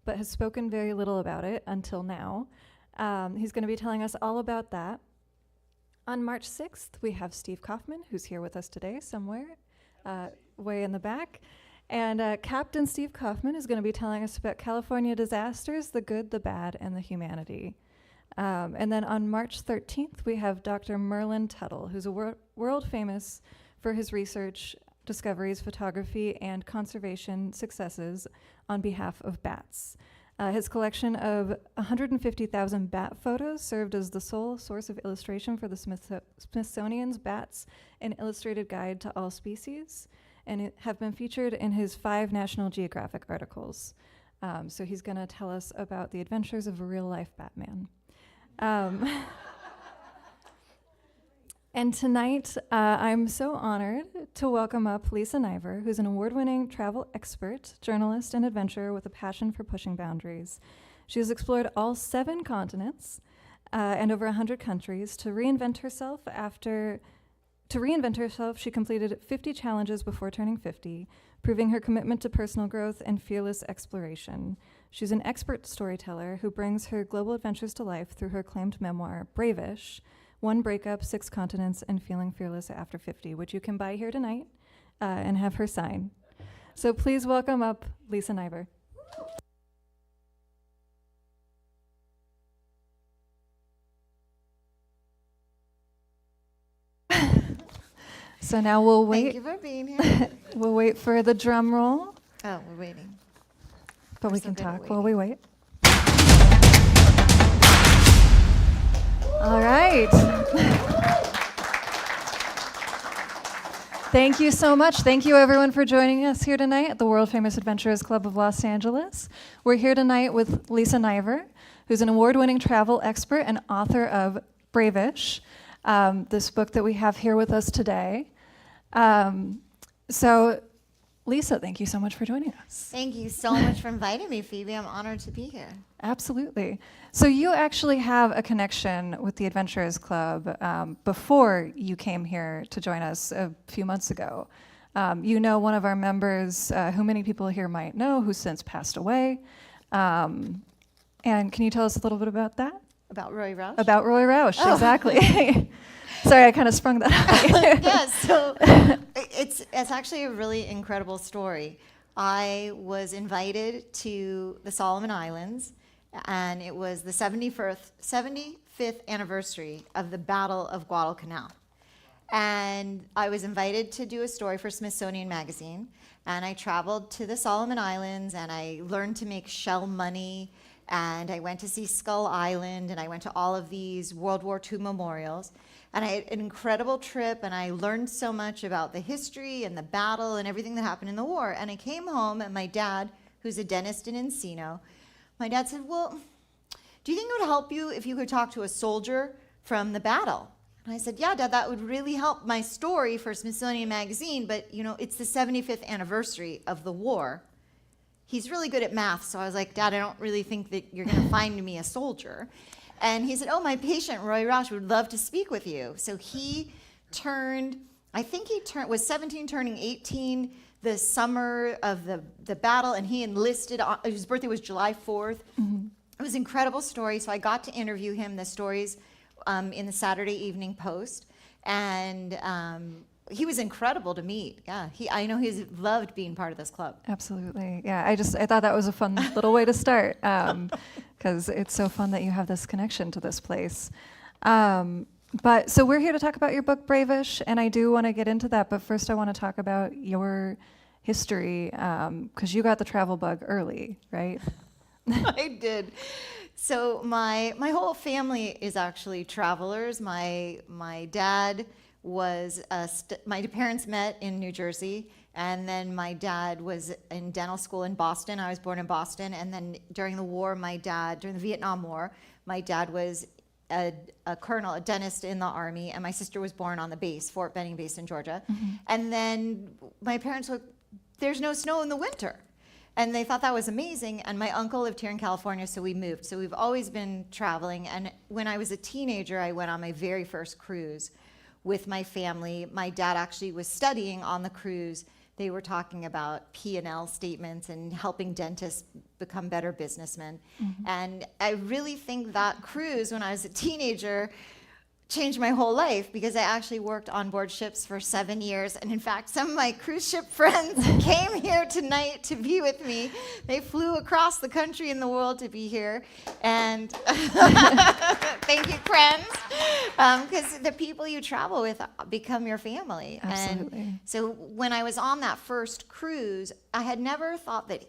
but has spoken very little about it until now. He's going to be telling us all about that. On March 6th, we have Steve Kaufman, who's here with us today somewhere, way in the back. And Captain Steve Kaufman is going to be telling us about California disasters, the good, the bad, and the humanity. And then on March 13th, we have Dr. Merlin Tuttle, who's a world famous for his research, discoveries, photography, and conservation successes on behalf of bats. His collection of 150,000 bat photos served as the sole source of illustration for the Smithsonian's Bats, an Illustrated Guide to All Species, and have been featured in his 5 National Geographic articles. So he's going to tell us about the adventures of a real-life Batman. And tonight, I'm so honored to welcome up Lisa Niver, who's an award-winning travel expert, journalist, and adventurer with a passion for pushing boundaries. She has explored all 7 continents and over 100 countries. To reinvent herself, she completed 50 challenges before turning 50, proving her commitment to personal growth and fearless exploration. She's an expert storyteller who brings her global adventures to life through her acclaimed memoir, Bravish, 1 Breakup, 6 Continents, and Feeling Fearless After 50, which you can buy here tonight and have her sign. So please welcome up Lisa Niver. So now we'll wait. Thank you for being here. We'll wait for the drum roll. Oh, we're waiting. But we can talk while we wait. All right. Thank you so much. Thank you, everyone, for joining us here tonight at the World Famous Adventurers Club of Los Angeles. We're here tonight with Lisa Niver, who's an award-winning travel expert and author of Bravish, this book that we have here with us today. So, Lisa, thank you so much for joining us. Thank you so much for inviting me, Phoebe. I'm honored to be here. Absolutely. So you actually have a connection with the Adventurers Club before you came here to join us a few months ago. You know one of our members, who many people here might know, who's since passed away. And can you tell us a little bit about that? About Roy Rausch? About Roy Rausch, exactly. Sorry, I kind of sprung that out. Yeah, so it's actually a really incredible story. I was invited to the Solomon Islands, and it was the 75th anniversary of the Battle of Guadalcanal. And I was invited to do a story for Smithsonian Magazine, and I traveled to the Solomon Islands, and I learned to make shell money, and I went to see Skull Island, and I went to all of these World War II memorials. And I had an incredible trip, and I learned so much about the history and the battle and everything that happened in the war. And I came home, and my dad, who's a dentist in Encino, my dad said, well, do you think it would help you if you could talk to a soldier from the battle? And I said, yeah, Dad, that would really help my story for Smithsonian Magazine, but it's the 75th anniversary of the war. He's really good at math, so I was like, Dad, I don't really think that you're going to find me a soldier. And he said, oh, my patient, Roy Rausch, would love to speak with you. So he was 17, turning 18 the summer of the battle, and he enlisted, his birthday was July 4th. Mm-hmm. It was an incredible story, so I got to interview him. The story's in the Saturday Evening Post, and he was incredible to meet. Yeah, I know he's loved being part of this club. Absolutely. Yeah, I thought that was a fun little way to start, because it's so fun that you have this connection to this place. But so we're here to talk about your book, Bravish, and I do want to get into that, but first I want to talk about your history, because you got the travel bug early, right? I did. So my whole family is actually travelers. My dad was my parents met in New Jersey, and then my dad was in dental school in Boston. I was born in Boston, and then during the war, during the Vietnam War, my dad was a colonel, a dentist in the Army, and my sister was born on the base, Fort Benning base in Georgia. Mm-hmm. And then my parents were, there's no snow in the winter. And they thought that was amazing. And my uncle lived here in California, so we moved. So we've always been traveling. And when I was a teenager, I went on my very first cruise with my family. My dad actually was studying on the cruise They were talking about P&L statements and helping dentists become better businessmen. And I really think that cruise, when I was a teenager, changed my whole life, because I actually worked on board ships for 7 years. And in fact, some of my cruise ship friends came here tonight to be with me. They flew across the country and the world to be here. And thank you, friends, because the people you travel with become your family. Absolutely. And so when I was on that first cruise, I had never thought that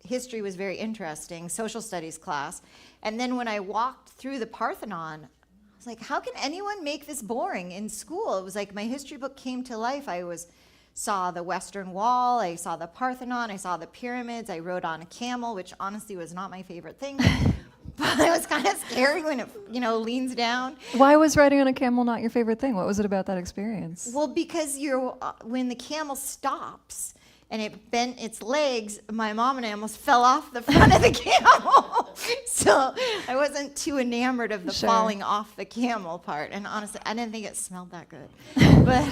history was very interesting, social studies class. And then when I walked through the Parthenon, I was like, how can anyone make this boring in school? It was like my history book came to life. Saw the Western Wall, I saw the Parthenon, I saw the pyramids, I rode on a camel, which honestly was not my favorite thing. But it was kind of scary when it, leans down. Why was riding on a camel not your favorite thing? What was it about that experience? Well, because when the camel stops and it bent its legs, my mom and I almost fell off the front of the camel. So I wasn't too enamored of the falling off the camel part. And honestly, I didn't think it smelled that good. But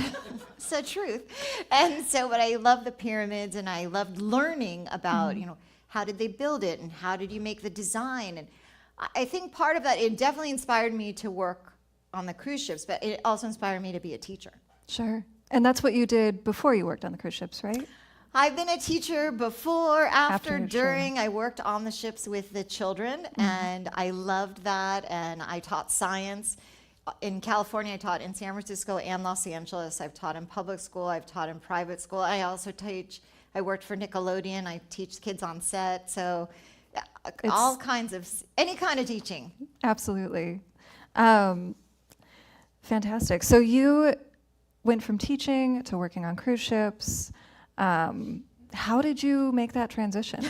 it's the truth. And so, but I love the pyramids, and I loved learning about, how did they build it and how did you make the design? And I think part of that, it definitely inspired me to work on the cruise ships, but it also inspired me to be a teacher. Sure. And that's what you did before you worked on the cruise ships, right? I've been a teacher before, after, Sure. during. I worked on the ships with the children, and I loved that, and I taught science. In California, I taught in San Francisco and Los Angeles. I've taught in public school. I've taught in private school. I also I worked for Nickelodeon. I teach kids on set. So all kinds of, any kind of teaching. Absolutely. Fantastic. So you went from teaching to working on cruise ships. How did you make that transition?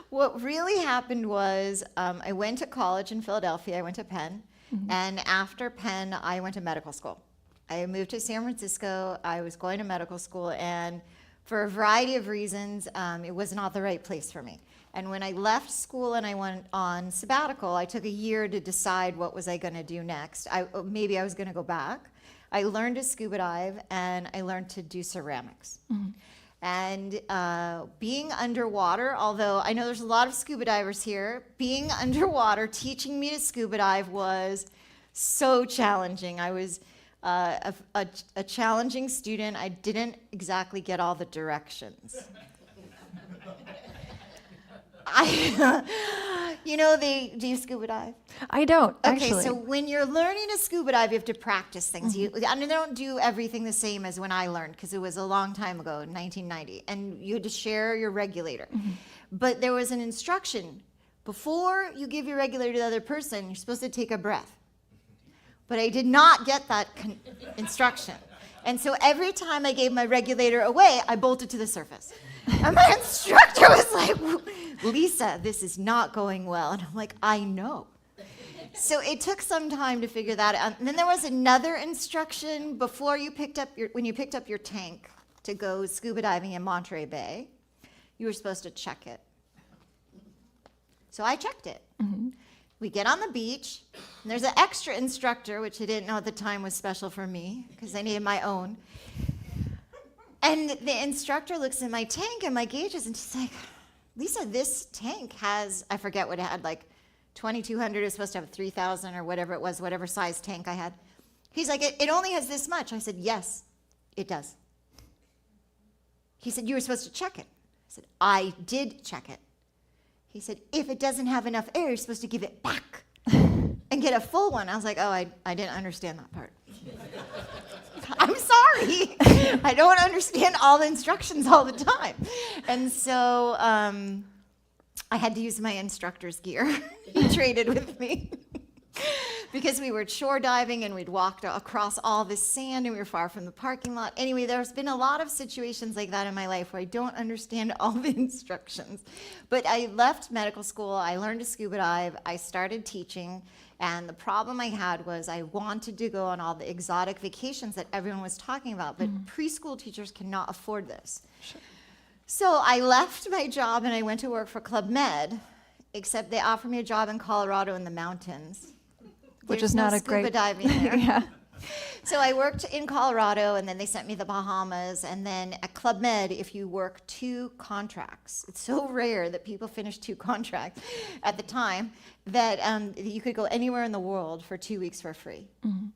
What really happened was I went to college in Philadelphia. I went to Penn. And after Penn, I went to medical school. I moved to San Francisco. I was going to medical school. And for a variety of reasons, it was not the right place for me. And when I left school and I went on sabbatical, I took a year to decide what was I going to do next. Maybe I was going to go back. I learned to scuba dive, and I learned to do ceramics. And being underwater, although I know there's a lot of scuba divers here, being underwater, teaching me to scuba dive was so challenging. I was a challenging student. I didn't exactly get all the directions. Do you scuba dive? I don't, Okay, actually. so when you're learning to scuba dive, you have to practice things. They don't do everything the same as when I learned, because it was a long time ago, 1990, and you had to share your regulator. But there was an instruction. Before you give your regulator to the other person, you're supposed to take a breath. But I did not get that instruction. And so every time I gave my regulator away, I bolted to the surface. And my instructor was like, Lisa, this is not going well. And I'm like, I know. So it took some time to figure that out. And then there was another instruction before when you picked up your tank to go scuba diving in Monterey Bay, you were supposed to check it. So I checked it. We get on the beach, and there's an extra instructor, which I didn't know at the time was special for me, because I needed my own. And the instructor looks at my tank and my gauges, and she's like, Lisa, this tank has, I forget what it had, like 2,200, it was supposed to have 3,000 or whatever it was, whatever size tank I had. He's like, it only has this much. I said, yes, it does. He said, you were supposed to check it. I said, I did check it. He said, if it doesn't have enough air, you're supposed to give it back and get a full one. I was like, oh, I didn't understand that part. I'm sorry. I don't understand all the instructions all the time. And so I had to use my instructor's gear. He traded with me. Because we were shore diving and we'd walked across all this sand and we were far from the parking lot. Anyway, there's been a lot of situations like that in my life where I don't understand all the instructions. But I left medical school, I learned to scuba dive, I started teaching, and the problem I had was I wanted to go on all the exotic vacations that everyone was talking about, but preschool teachers cannot afford this. Sure. So I left my job and I went to work for Club Med, except they offered me a job in Colorado in the mountains. Which There's is no not a scuba great diving there. yeah. So I worked in Colorado, and then they sent me to the Bahamas. And then at Club Med, if you work 2 contracts, it's so rare that people finish 2 contracts at the time that you could go anywhere in the world for 2 weeks for free.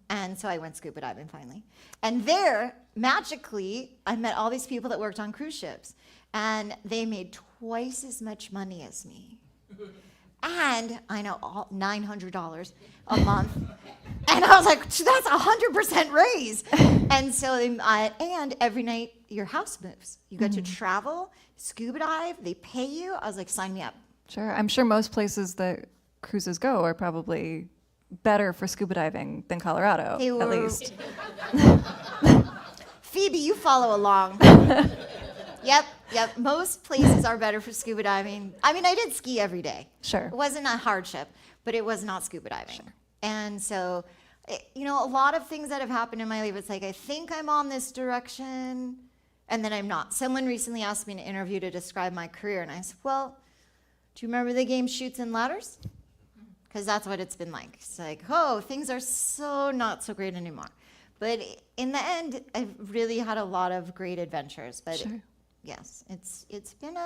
And so I went scuba diving finally. And there, magically, I met all these people that worked on cruise ships, and they made twice as much money as me. And I know, all $900 a month. And I was like, that's 100% raise. And so, and every night your house moves. You get to travel, scuba dive, they pay you. I was like, sign me up. Sure. I'm sure most places that cruises go are probably better for scuba diving than Colorado, at least. Phoebe, you follow along. Yep. Most places are better for scuba diving. I mean, I did ski every day. Sure. It wasn't a hardship, but it was not scuba diving. Sure. And so, a lot of things that have happened in my life, it's like, I think I'm on this direction, and then I'm not. Someone recently asked me in an interview to describe my career, and I said, well, do you remember the game Chutes and Ladders? Because that's what it's been like. It's like, oh, things are so not so great anymore. But in the end, I've really had a lot of great adventures. But Sure. Yes, it's been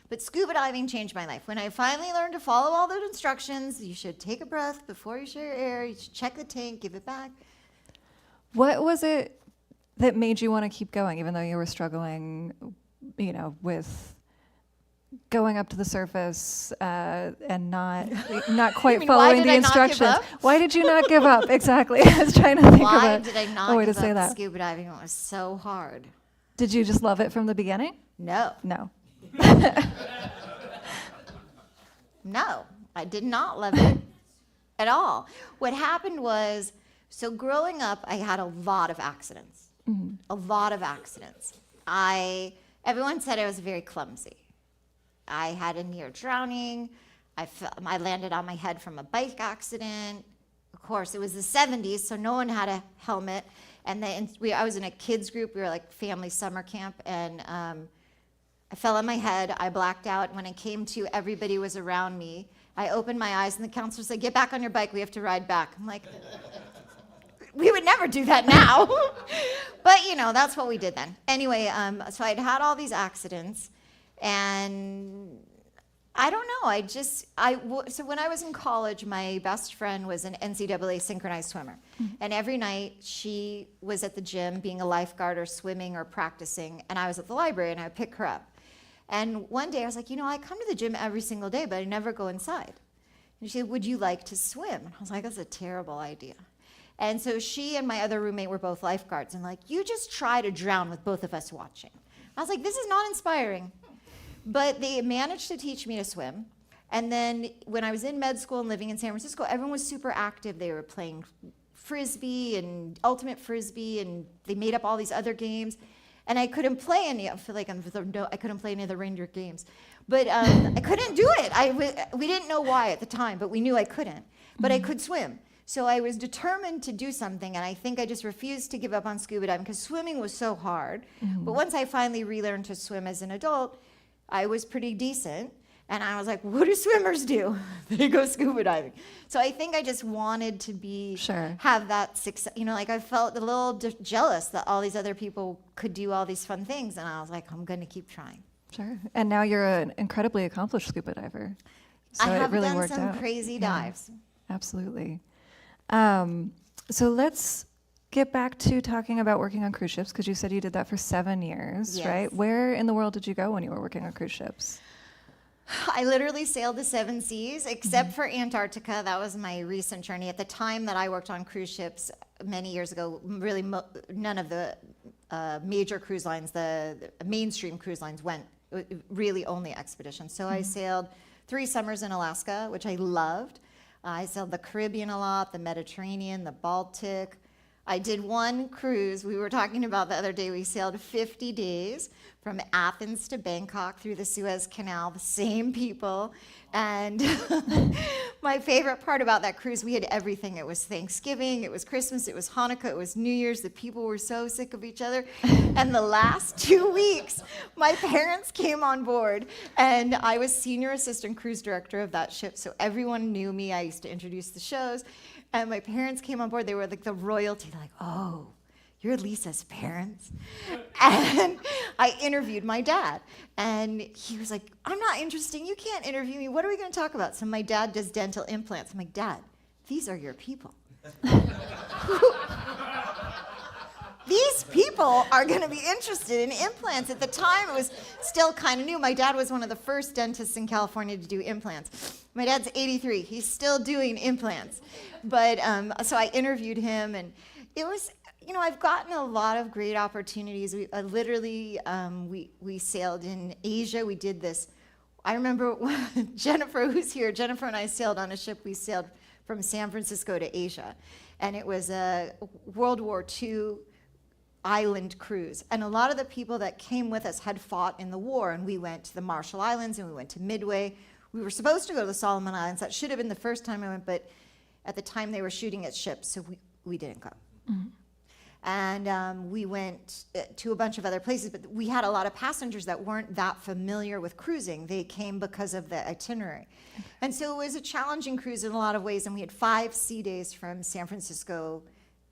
but scuba diving changed my life. When I finally learned to follow all those instructions, you should take a breath before you share your air, you should check the tank, give it back. What was it that made you want to keep going, even though you were struggling, with going up to the surface and not quite mean, following why did the I not give instructions? up? Why did you not give up? Exactly. I was trying to think Why of did I a not way to give say up that. scuba diving? It was so hard. Did you just love it from the beginning? No, No. no, I did not love it at all. What happened was, so growing up, I had a lot of accidents. A lot of accidents. Everyone said I was very clumsy. I had a near drowning. I landed on my head from a bike accident. Of course, it was the 70s, so no one had a helmet. And then I was in a kids group. We were like family summer camp, and I fell on my head. I blacked out. When I came to, everybody was around me. I opened my eyes, and the counselor said, "Get back on your bike. We have to ride back." I'm like, we would never do that now. But, that's what we did then. Anyway, so I'd had all these accidents, and I don't know. So when I was in college, my best friend was an NCAA synchronized swimmer. And every night she was at the gym being a lifeguard or swimming or practicing, and I was at the library, and I would pick her up. And one day I was like, I come to the gym every single day, but I never go inside. And she said, "Would you like to swim?" And I was like, that's a terrible idea. And so she and my other roommate were both lifeguards, and like, you just try to drown with both of us watching. I was like, this is not inspiring. But they managed to teach me to swim. And then when I was in med school and living in San Francisco, everyone was super active. They were playing Frisbee and Ultimate Frisbee, and they made up all these other games. And I couldn't play any. I feel like I couldn't play any of the reindeer games. But I couldn't do it. We didn't know why at the time, but we knew I couldn't. But I could swim. So I was determined to do something, and I think I just refused to give up on scuba diving because swimming was so hard. But once I finally relearned to swim as an adult, I was pretty decent, and I was like, what do swimmers do? They go scuba diving. So I think I just wanted to have that success. I felt a little jealous that all these other people could do all these fun things, and I was like, I'm going to keep trying. Sure. And now you're an incredibly accomplished scuba diver. So I have it really done worked some out. crazy dives. Absolutely. So let's get back to talking about working on cruise ships, because you said you did that for 7 years, Yes. right? Where in the world did you go when you were working on cruise ships? I literally sailed the 7 seas, except for Antarctica. That was my recent journey. At the time that I worked on cruise ships many years ago, really none of the major cruise lines, the mainstream cruise lines went, really only expeditions. So I sailed 3 summers in Alaska, which I loved. I sailed the Caribbean a lot, the Mediterranean, the Baltic. I did one cruise. We were talking about the other day. We sailed 50 days from Athens to Bangkok through the Suez Canal, the same people. And my favorite part about that cruise, we had everything. It was Thanksgiving, it was Christmas, it was Hanukkah, it was New Year's. The people were so sick of each other. And the last 2 weeks, my parents came on board, and I was senior assistant cruise director of that ship. So everyone knew me. I used to introduce the shows. And my parents came on board. They were like the royalty. They're like, oh, you're Lisa's parents. And I interviewed my dad. And he was like, I'm not interested. You can't interview me. What are we going to talk about? So my dad does dental implants. I'm like, Dad, these are your people. These people are going to be interested in implants. At the time, it was still kind of new. My dad was one of the first dentists in California to do implants. My dad's 83. He's still doing implants. But so I interviewed him, and it was, I've gotten a lot of great opportunities. We sailed in Asia. We did this. I remember Jennifer, who's here, Jennifer and I sailed on a ship. We sailed from San Francisco to Asia. And it was a World War II island cruise. And a lot of the people that came with us had fought in the war. And we went to the Marshall Islands and we went to Midway. We were supposed to go to the Solomon Islands. That should have been the first time I went, but at the time they were shooting at ships, so we didn't go. Mm-hmm. And we went to a bunch of other places, but we had a lot of passengers that weren't that familiar with cruising. They came because of the itinerary. Okay. And so it was a challenging cruise in a lot of ways, and we had 5 sea days from San Francisco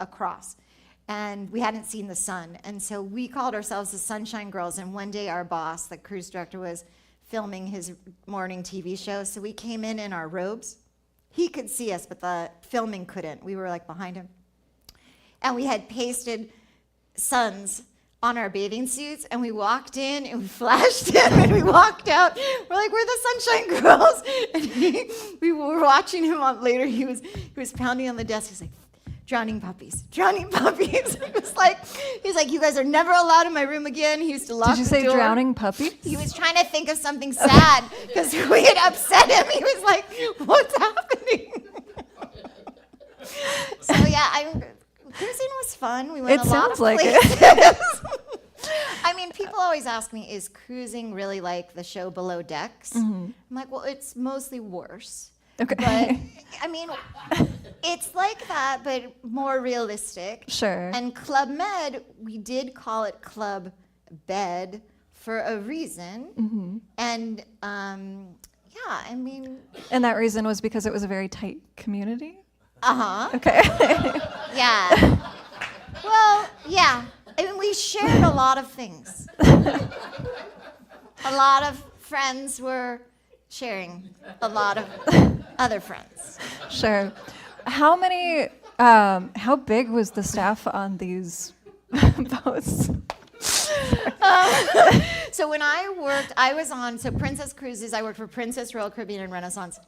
across. And we hadn't seen the sun. And so we called ourselves the Sunshine Girls. And one day our boss, the cruise director, was filming his morning TV show. So we came in our robes. He could see us, but the filming couldn't. We were like behind him. And we had pasted suns on our bathing suits. And we walked in and we flashed him and we walked out. We're like, we're the Sunshine Girls. And we were watching him on later. He was pounding on the desk. He's like, drowning puppies. He's like, you guys are never allowed in my room again. He used to lock the door. Did you say drowning puppies? He was trying to think of something sad because we had upset him. He was like, what's happening? So yeah, cruising was fun. We went a lot of places. It sounds like it. I mean, people always ask me, is cruising really like the show Below Decks? Mm-hmm. I'm like, well, it's mostly worse. Okay. But, I mean, it's like that, but more realistic. Sure. And Club Med, we did call it Club Bed for a reason. Mm-hmm. And, yeah, I mean. And that reason was because it was a very tight community? Uh-huh. Okay. Yeah. Well, yeah. I mean, we shared a lot of things. A lot of friends were sharing a lot of other friends. Sure. How big was the staff on these boats? So when I worked, Princess Cruises, I worked for Princess, Royal Caribbean, and Renaissance.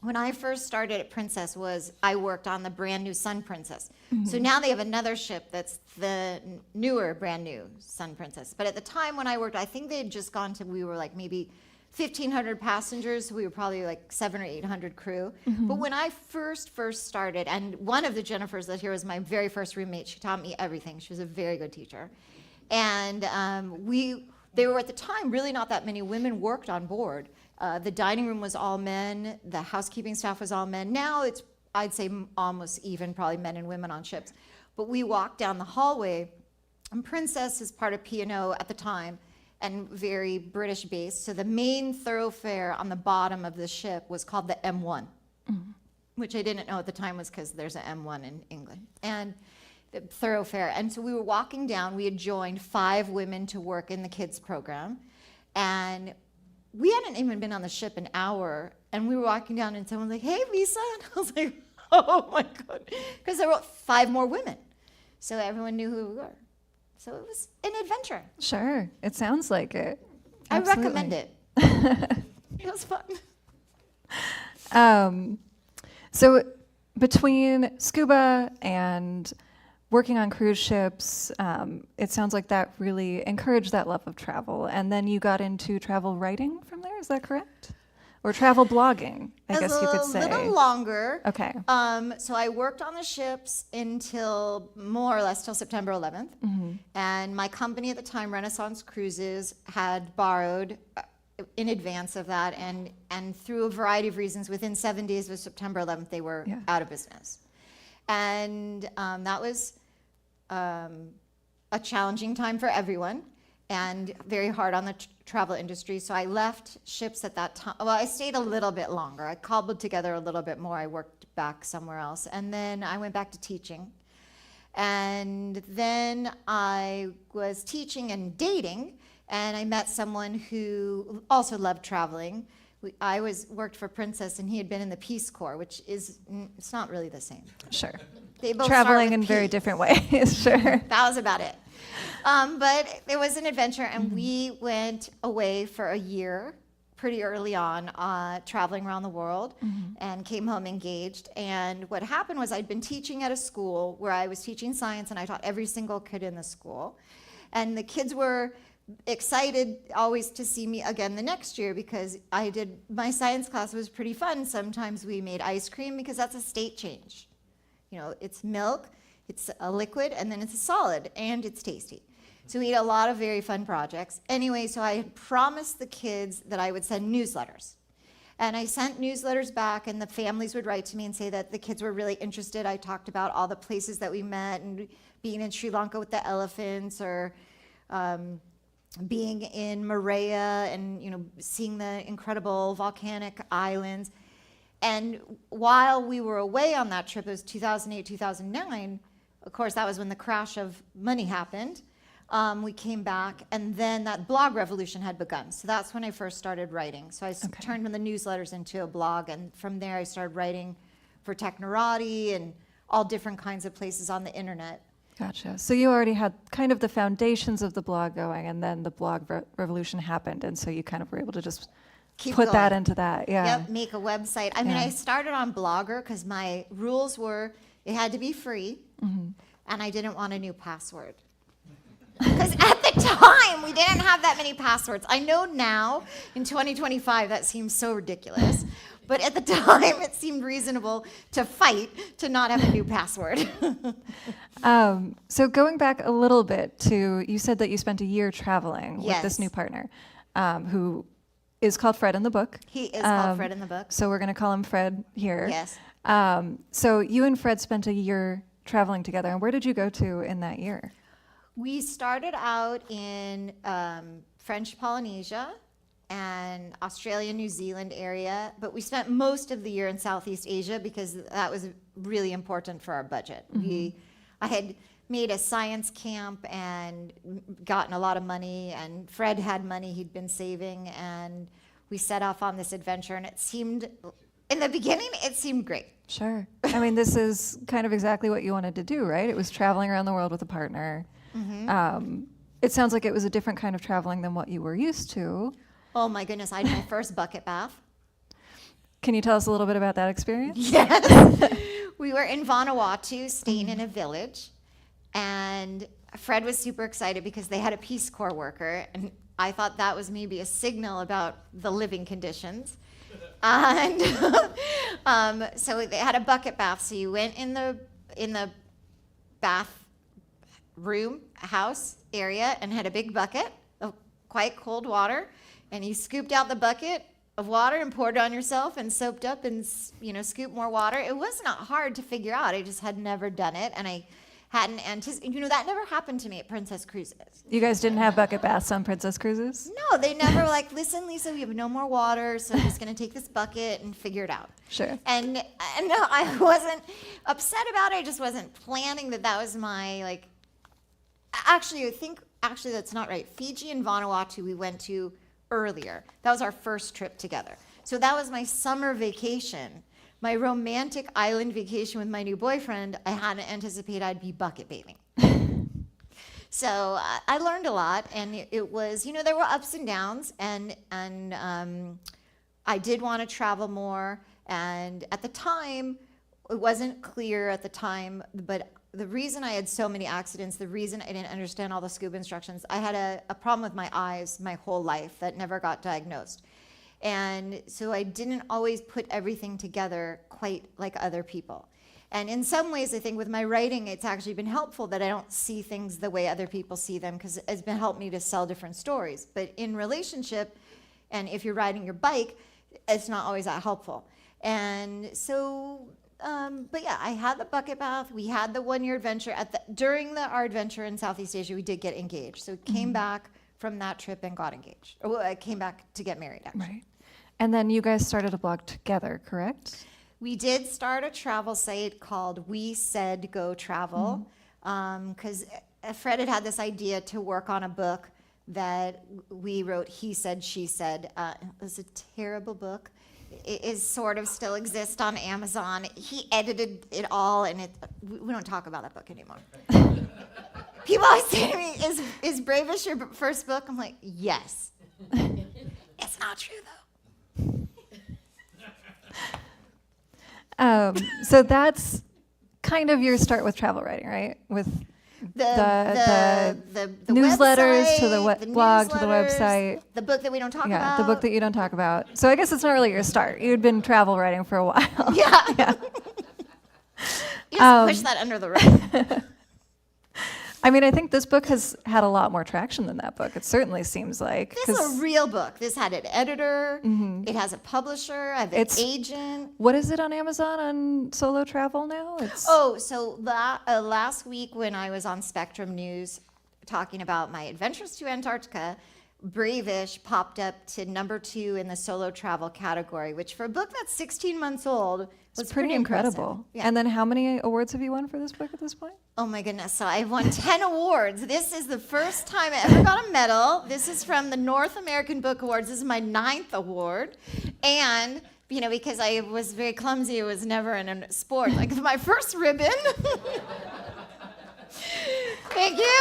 When I first started at Princess I worked on the brand new Sun Princess. Mm-hmm. So now they have another ship that's the newer, brand new Sun Princess. But at the time when I worked, I think they had just we were like maybe 1,500 passengers. So we were probably like 700 or 800 crew. Mm-hmm. But when I first started, and one of the Jennifers that here was my very first roommate, she taught me everything. She was a very good teacher. And there were at the time really not that many women worked on board. The dining room was all men. The housekeeping staff was all men. Now it's, I'd say, almost even, probably men and women on ships. But we walked down the hallway, and Princess is part of P&O at the time, and very British based. So the main thoroughfare on the bottom of the ship was called the M1, mm-hmm. which I didn't know at the time was because there's an M1 in England. And the thoroughfare. And so we were walking down. We had joined 5 women to work in the kids program. And we hadn't even been on the ship an hour, and we were walking down, and someone was like, hey, Lisa. And I was like, oh, my God. Because there were 5 more women. So everyone knew who we were. So it was an adventure. Sure. It sounds like it. I recommend it. It was fun. So between scuba and working on cruise ships, it sounds like that really encouraged that love of travel. And then you got into travel writing from there, is that correct? Or travel blogging, I guess you could say. A little longer. Okay. So I worked on the ships until more or less till September 11th. Mm-hmm. And my company at the time, Renaissance Cruises, had borrowed in advance of that. And through a variety of reasons, within 7 days of September 11th, they were out of business. And that was a challenging time for everyone. and very hard on the travel industry. So I left ships at that time. Well, I stayed a little bit longer. I cobbled together a little bit more. I worked back somewhere else. And then I went back to teaching. And then I was teaching and dating, and I met someone who also loved traveling. I worked for Princess, and he had been in the Peace Corps, which is, it's not really the same. Sure. They both Traveling start in with very P. different ways, sure. That was about it. But it was an adventure, and we went away for a year pretty early on, traveling around the world, and came home engaged. And what happened was I'd been teaching at a school where I was teaching science, and I taught every single kid in the school. And the kids were excited always to see me again the next year because my science class was pretty fun. Sometimes we made ice cream because that's a state change. You know, it's milk, it's a liquid, and then it's a solid, and it's tasty. So we had a lot of very fun projects. Anyway, so I had promised the kids that I would send newsletters. And I sent newsletters back, and the families would write to me and say that the kids were really interested. I talked about all the places that we met and being in Sri Lanka with the elephants, or being in Moorea and, you know, seeing the incredible volcanic islands. And while we were away on that trip, it was 2008, 2009, of course, that was when the crash of money happened. We came back, and then that blog revolution had begun. So that's when I first started writing. So I turned the newsletters into a blog, and from there I started writing for Technorati and all different kinds of places on the internet. Gotcha. So you already had kind of the foundations of the blog going, and then the blog revolution happened, and so you kind of were able to just put that into that. Yeah. Yep, make a website. I mean, I started on Blogger because my rules were it had to be free, and I didn't want a new password. Because at the time, we didn't have that many passwords. I know now, in 2025, that seems so ridiculous. But at the time, it seemed reasonable to fight to not have a new password. So going back a little bit to, you said that you spent a year traveling with this new partner, who is called Fred in the book. He is called Fred in the book. So we're going to call him Fred here. Yes. So you and Fred spent a year traveling together, and where did you go to in that year? We started out in French Polynesia and Australia, New Zealand area, but we spent most of the year in Southeast Asia because that was really important for our budget. I had made a science camp and gotten a lot of money, and Fred had money he'd been saving, and we set off on this adventure, and it seemed, in the beginning, it seemed great. Sure. I mean, this is kind of exactly what you wanted to do, right? It was traveling around the world with a partner. It sounds like it was a different kind of traveling than what you were used to. Oh my goodness, I had my first bucket bath. Can you tell us a little bit about that experience? Yes. We were in Vanuatu, staying in a village, and Fred was super excited because they had a Peace Corps worker, and I thought that was maybe a signal about the living conditions. And so they had a bucket bath. So you went in the bath room, house area, and had a big bucket of quite cold water, and you scooped out the bucket of water and poured it on yourself and soaped up and, you know, scooped more water. It was not hard to figure out. I just had never done it, and I hadn't anticipated. You know, that never happened to me at Princess Cruises. You guys didn't have bucket baths on Princess Cruises? No, they never were like, listen, Lisa, we have no more water, so I'm just going to take this bucket and figure it out. Sure. And no, I wasn't upset about it. I just wasn't planning that was my, like, actually, I think, that's not right. Fiji and Vanuatu we went to earlier. That was our first trip together. So that was my summer vacation. My romantic island vacation with my new boyfriend, I hadn't anticipated I'd be bucket bathing. So I learned a lot, and it was, you know, there were ups and downs, and I did want to travel more, and at the time, it wasn't clear at the time, but the reason I had so many accidents, the reason I didn't understand all the scuba instructions, I had a problem with my eyes my whole life that never got diagnosed. And so I didn't always put everything together quite like other people. And in some ways, I think with my writing, it's actually been helpful that I don't see things the way other people see them, because it's been helped me to sell different stories. But in relationship, and if you're riding your bike, it's not always that helpful. And so, but yeah, I had the bucket bath. We had the 1 year adventure. During our adventure in Southeast Asia, we did get engaged. So we came back from that trip and got engaged. Well, I came back to get married, actually. Right. And then you guys started a blog together, correct? We did start a travel site called We Said Go Travel, because Fred had this idea to work on a book that we wrote, He Said, She Said. It was a terrible book. It is sort of still exists on Amazon. He edited it all, and we don't talk about that book anymore. People always say to me, is Bravish your first book? I'm like, yes. It's not true, though. So that's kind of your start with travel writing, right? With the newsletters website, to the blog to the website. The book that we don't talk Yeah, about. the book that you don't talk about. So I guess it's not really your start. You'd been travel writing for a while. Yeah. Yeah. You just push that under the rug. I mean, I think this book has had a lot more traction than that book. It certainly seems like. This is a real book. This had an editor. Mm-hmm. It has a publisher. I have an agent. What is it on Amazon on solo travel now? So last week when I was on Spectrum News talking about my adventures to Antarctica, Bravish popped up to number 2 in the solo travel category, which for a book that's 16 months old was pretty incredible. Yeah. And then how many awards have you won for this book at this point? Oh my goodness. So I've won 10 awards. This is the first time I ever got a medal. This is from the North American Book Awards. This is my 9th award. And, because I was very clumsy, it was never in a sport. Like my first ribbon. Thank you.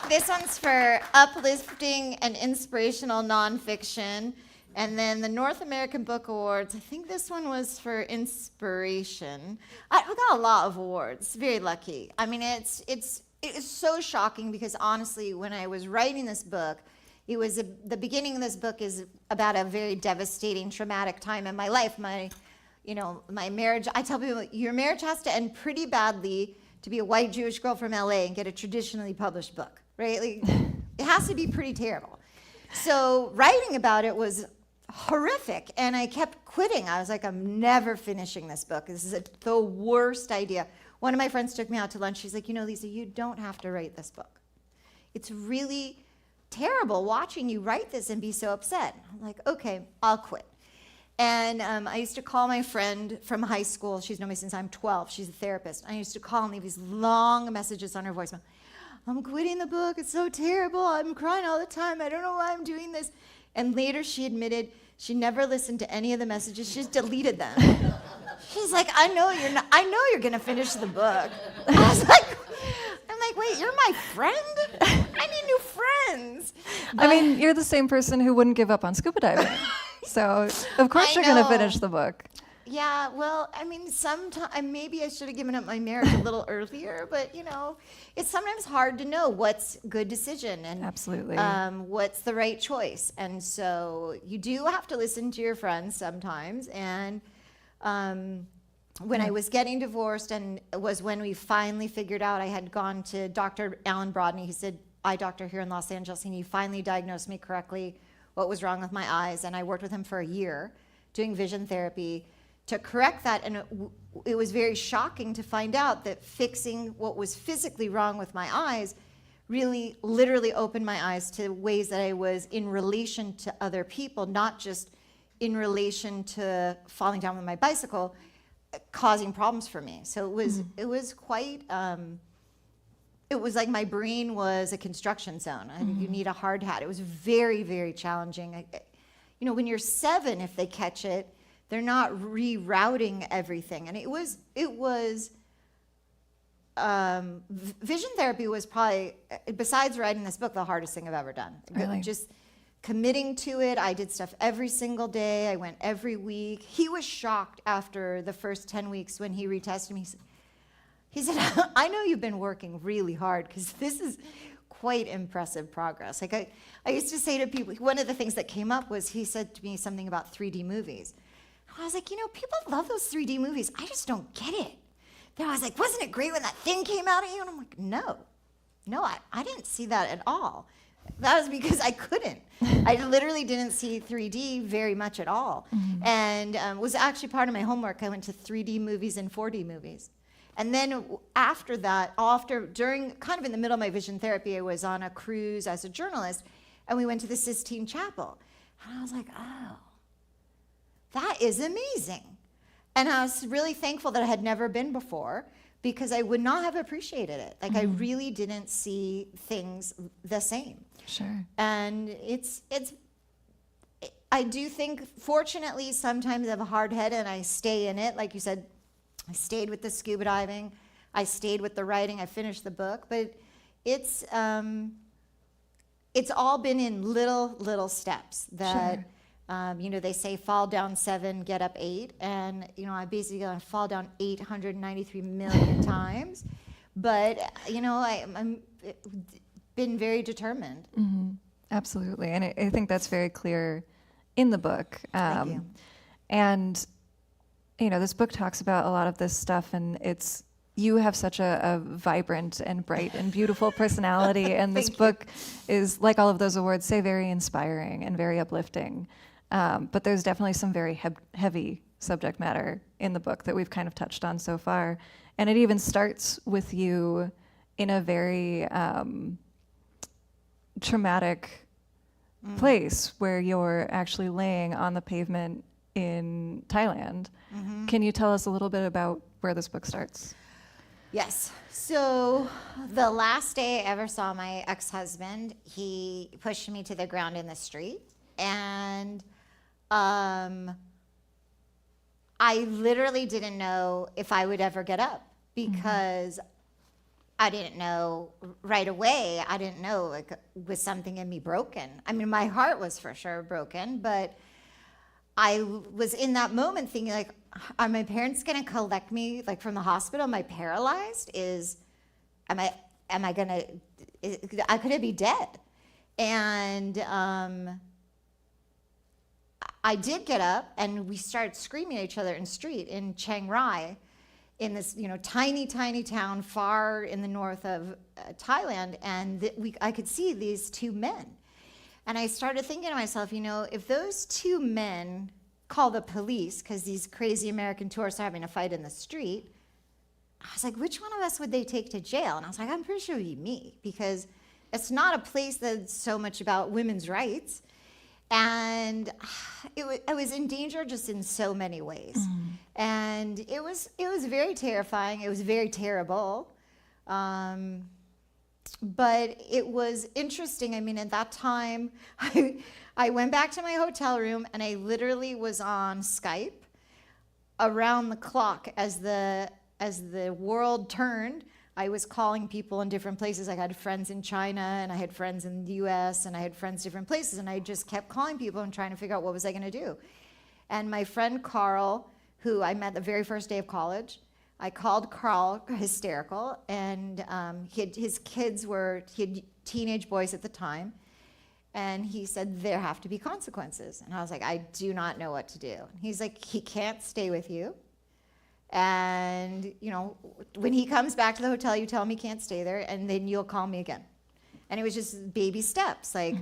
This one's for uplifting and inspirational nonfiction. And then the North American Book Awards, I think this one was for inspiration. I got a lot of awards, very lucky. I mean, it's so shocking because honestly, when I was writing this book, the beginning of this book is about a very devastating, traumatic time in my life. My marriage, I tell people, your marriage has to end pretty badly to be a white Jewish girl from LA and get a traditionally published book, right? Like, it has to be pretty terrible. So writing about it was horrific, and I kept quitting. I was like, I'm never finishing this book. This is the worst idea. One of my friends took me out to lunch. She's like, Lisa, you don't have to write this book. It's really terrible watching you write this and be so upset. I'm like, okay, I'll quit. And I used to call my friend from high school. She's known me since I'm 12. She's a therapist. I used to call and leave these long messages on her voicemail. I'm quitting the book. It's so terrible. I'm crying all the time. I don't know why I'm doing this. And later she admitted she never listened to any of the messages. She just deleted them. She's like, I know you're going to finish the book. I'm like, wait, you're my friend? I need new friends. I mean, you're the same person who wouldn't give up on scuba diving. So, of course you're going to finish the book. Yeah, well, I mean, maybe I should have given up my marriage a little earlier, but, it's sometimes hard to know what's a good decision and absolutely what's the right choice. And so you do have to listen to your friends sometimes. And when I was getting divorced and was when we finally figured out, I had gone to Dr. Alan Brodney. He said, eye doctor here in Los Angeles, and he finally diagnosed me correctly what was wrong with my eyes. And I worked with him for a year doing vision therapy to correct that. And it was very shocking to find out that fixing what was physically wrong with my eyes really literally opened my eyes to ways that I was in relation to other people, not just in relation to falling down with my bicycle, causing problems for me. So it was quite, it was like my brain was a construction zone. You need a hard hat. It was very, very challenging. When you're 7, if they catch it, they're not rerouting everything. And vision therapy was probably, besides writing this book, the hardest thing I've ever done. Really? Just committing to it. I did stuff every single day. I went every week. He was shocked after the first 10 weeks when he retested me. He said, I know you've been working really hard because this is quite impressive progress. Like I used to say to people, one of the things that came up was he said to me something about 3D movies. I was like, people love those 3D movies. I just don't get it. Then I was like, wasn't it great when that thing came out at you? And I'm like, no, I didn't see that at all. That was because I couldn't. I literally didn't see 3D very much at all. And was actually part of my homework. I went to 3D movies and 4D movies. And then after that, during kind of in the middle of my vision therapy, I was on a cruise as a journalist, and we went to the Sistine Chapel. And I was like, oh, that is amazing. And I was really thankful that I had never been before, because I would not have appreciated it. Like, I really didn't see things the same. Sure. And I do think, fortunately, sometimes I have a hard head and I stay in it. Like you said, I stayed with the scuba diving. I stayed with the writing. I finished the book. But it's all been in little steps that, they say fall down 7, get up 8. And, I basically fall down 893 million times. But, I'm been very determined. Mm-hmm. Absolutely. And I think that's very clear in the book. Thank you. And, this book talks about a lot of this stuff, and you have such a vibrant and bright and beautiful personality. And this book is, like all of those awards say, very inspiring and very uplifting. But there's definitely some very heavy subject matter in the book that we've kind of touched on so far. And it even starts with you in a very traumatic place where you're actually laying on the pavement in Thailand. Mm-hmm. Can you tell us a little bit about where this book starts? Yes. So the last day I ever saw my ex-husband, he pushed me to the ground in the street. And I literally didn't know if I would ever get up, because I didn't know right away. I didn't know, like, was something in me broken? I mean, my heart was for sure broken, but I was in that moment thinking, like, are my parents going to collect me, like, from the hospital? Am I paralyzed? Am I going to, I could be dead. And I did get up, and we started screaming at each other in the street in Chiang Rai, in this, tiny town far in the north of Thailand. And I could see these two men. And I started thinking to myself, if those two men call the police because these crazy American tourists are having a fight in the street, I was like, which one of us would they take to jail? And I was like, I'm pretty sure it would be me, because it's not a place that's so much about women's rights. And I was in danger just in so many ways. And it was very terrifying. It was very terrible. But it was interesting. I mean, at that time, I went back to my hotel room, and I literally was on Skype around the clock as the world turned. I was calling people in different places. I had friends in China, and I had friends in the US, and I had friends different places, and I just kept calling people and trying to figure out what was I going to do. And my friend Carl, who I met the very first day of college, I called Carl, hysterical, and he had teenage boys at the time, and he said, there have to be consequences. And I was like, I do not know what to do. And he's like, he can't stay with you. And, when he comes back to the hotel, you tell him he can't stay there, and then you'll call me again. And it was just baby steps. Like,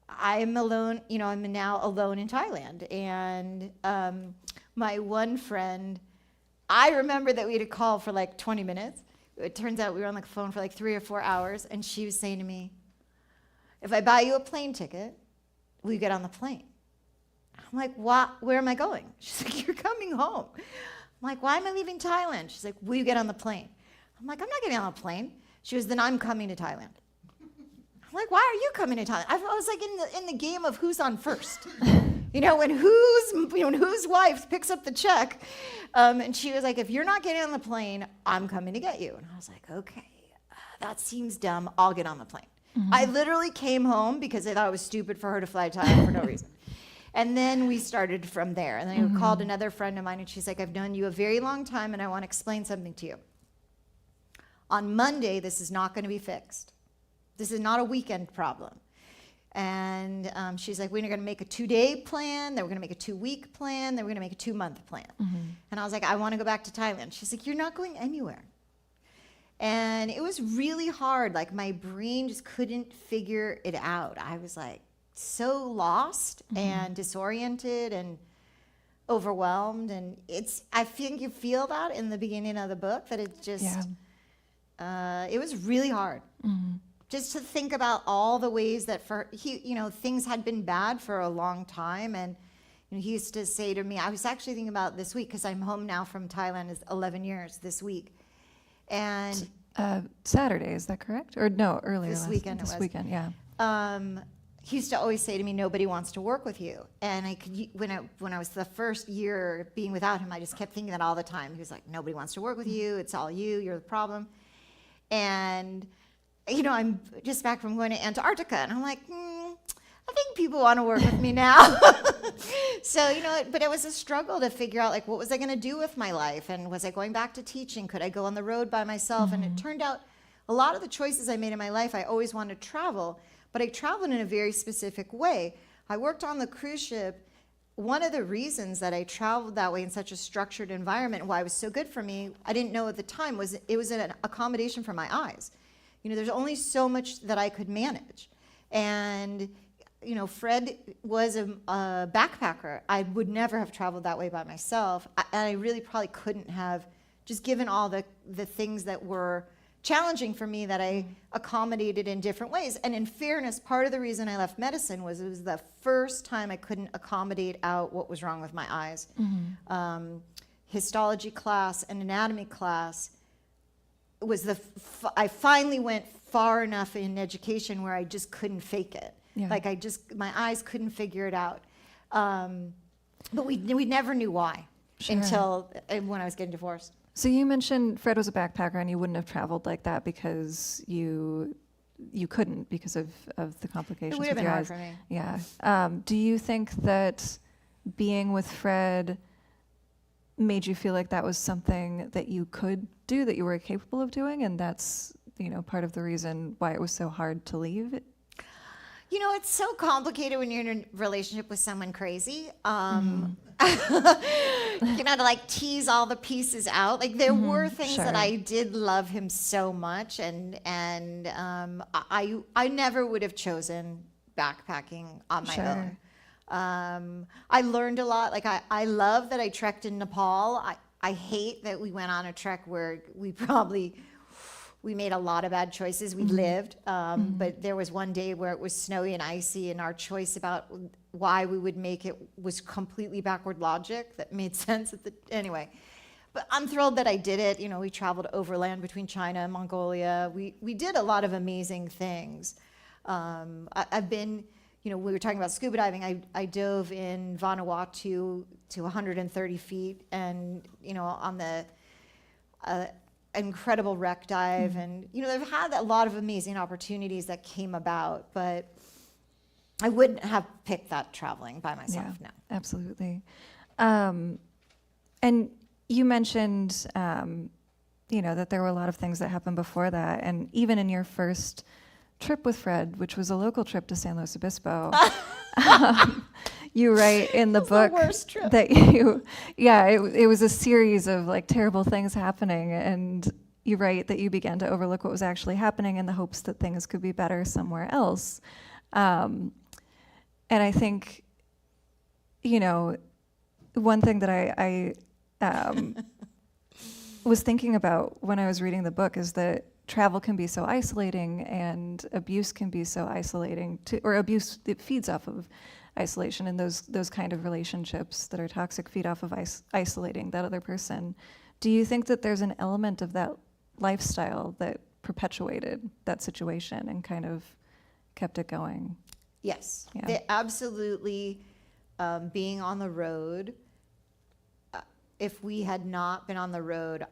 I'm alone, I'm now alone in Thailand. And my one friend, I remember that we had a call for like 20 minutes. It turns out we were on the phone for like 3 or 4 hours, and she was saying to me, if I buy you a plane ticket, will you get on the plane? I'm like, what? Where am I going? She's like, you're coming home. I'm like, why am I leaving Thailand? She's like, will you get on the plane? I'm like, I'm not getting on the plane. She was, then I'm coming to Thailand. I'm like, why are you coming to Thailand? I was like in the game of who's on first. When whose wife picks up the check. And she was like, if you're not getting on the plane, I'm coming to get you. And I was like, okay, that seems dumb. I'll get on the plane. I literally came home because I thought it was stupid for her to fly to Thailand for no reason. And then we started from there. And then I called another friend of mine, and she's like, I've known you a very long time, and I want to explain something to you. On Monday, this is not going to be fixed. This is not a weekend problem. And she's like, we're going to make a 2-day plan, then we're going to make a 2-week plan, then we're going to make a 2-month plan. And I was like, I want to go back to Thailand. She's like, you're not going anywhere. And it was really hard. Like, my brain just couldn't figure it out. I was like so lost and disoriented. And overwhelmed. And I think you feel that in the beginning of the book, that it just, it was really hard. Just to think about all the ways that things had been bad for a long time. And he used to say to me, I was actually thinking about this week, because I'm home now from Thailand, it's 11 years this week. And Saturday, is that correct? Or no, earlier this weekend. This weekend, yeah. He used to always say to me, nobody wants to work with you. And when I was the first year being without him, I just kept thinking that all the time. He was like, nobody wants to work with you. It's all you. You're the problem. And, I'm just back from going to Antarctica. And I'm like, I think people want to work with me now. So, but it was a struggle to figure out, like, what was I going to do with my life? And was I going back to teaching? Could I go on the road by myself? And it turned out a lot of the choices I made in my life, I always wanted to travel, but I traveled in a very specific way. I worked on the cruise ship. One of the reasons that I traveled that way in such a structured environment, and why it was so good for me, I didn't know at the time, was it was an accommodation for my eyes. There's only so much that I could manage. And Fred was a backpacker. I would never have traveled that way by myself. And I really probably couldn't have, just given all the things that were challenging for me, that I accommodated in different ways. And in fairness, part of the reason I left medicine was it was the first time I couldn't accommodate out what was wrong with my eyes. Histology class and anatomy class was I finally went far enough in education where I just couldn't fake it. Yeah. Like my eyes couldn't figure it out. But we never knew why until when I was getting divorced. So you mentioned Fred was a backpacker and you wouldn't have traveled like that because you couldn't, because of the complications with your eyes. It would have been hard for me. Yeah. Do you think that being with Fred made you feel like that was something that you could do, that you were capable of doing, and that's part of the reason why it was so hard to leave? It's so complicated when you're in a relationship with someone crazy. To like tease all the pieces out. Like there were things that I did love him so much, and I never would have chosen backpacking on my own. I learned a lot. Like I love that I trekked in Nepal. I hate that we went on a trek where we made a lot of bad choices. We lived, but there was one day where it was snowy and icy, and our choice about why we would make it was completely backward logic that made sense anyway. But I'm thrilled that I did it. We traveled overland between China and Mongolia. We did a lot of amazing things. I've been, we were talking about scuba diving. I dove in Vanuatu to 130 feet, and on the incredible wreck dive, and I've had a lot of amazing opportunities that came about, but I wouldn't have picked that traveling by myself. No, absolutely. And you mentioned that there were a lot of things that happened before that, and even in your first trip with Fred, which was a local trip to San Luis Obispo, you write in the book that it was a series of like terrible things happening, and you write that you began to overlook what was actually happening in the hopes that things could be better somewhere else. And I think, one thing that I was thinking about when I was reading the book is that travel can be so isolating, and abuse can be so isolating or abuse, it feeds off of isolation, and those kind of relationships that are toxic feed off of isolating that other person. Do you think that there's an element of that lifestyle that perpetuated that situation and kind of kept it going? Yes, absolutely. Being on the road, if we had not been on the road,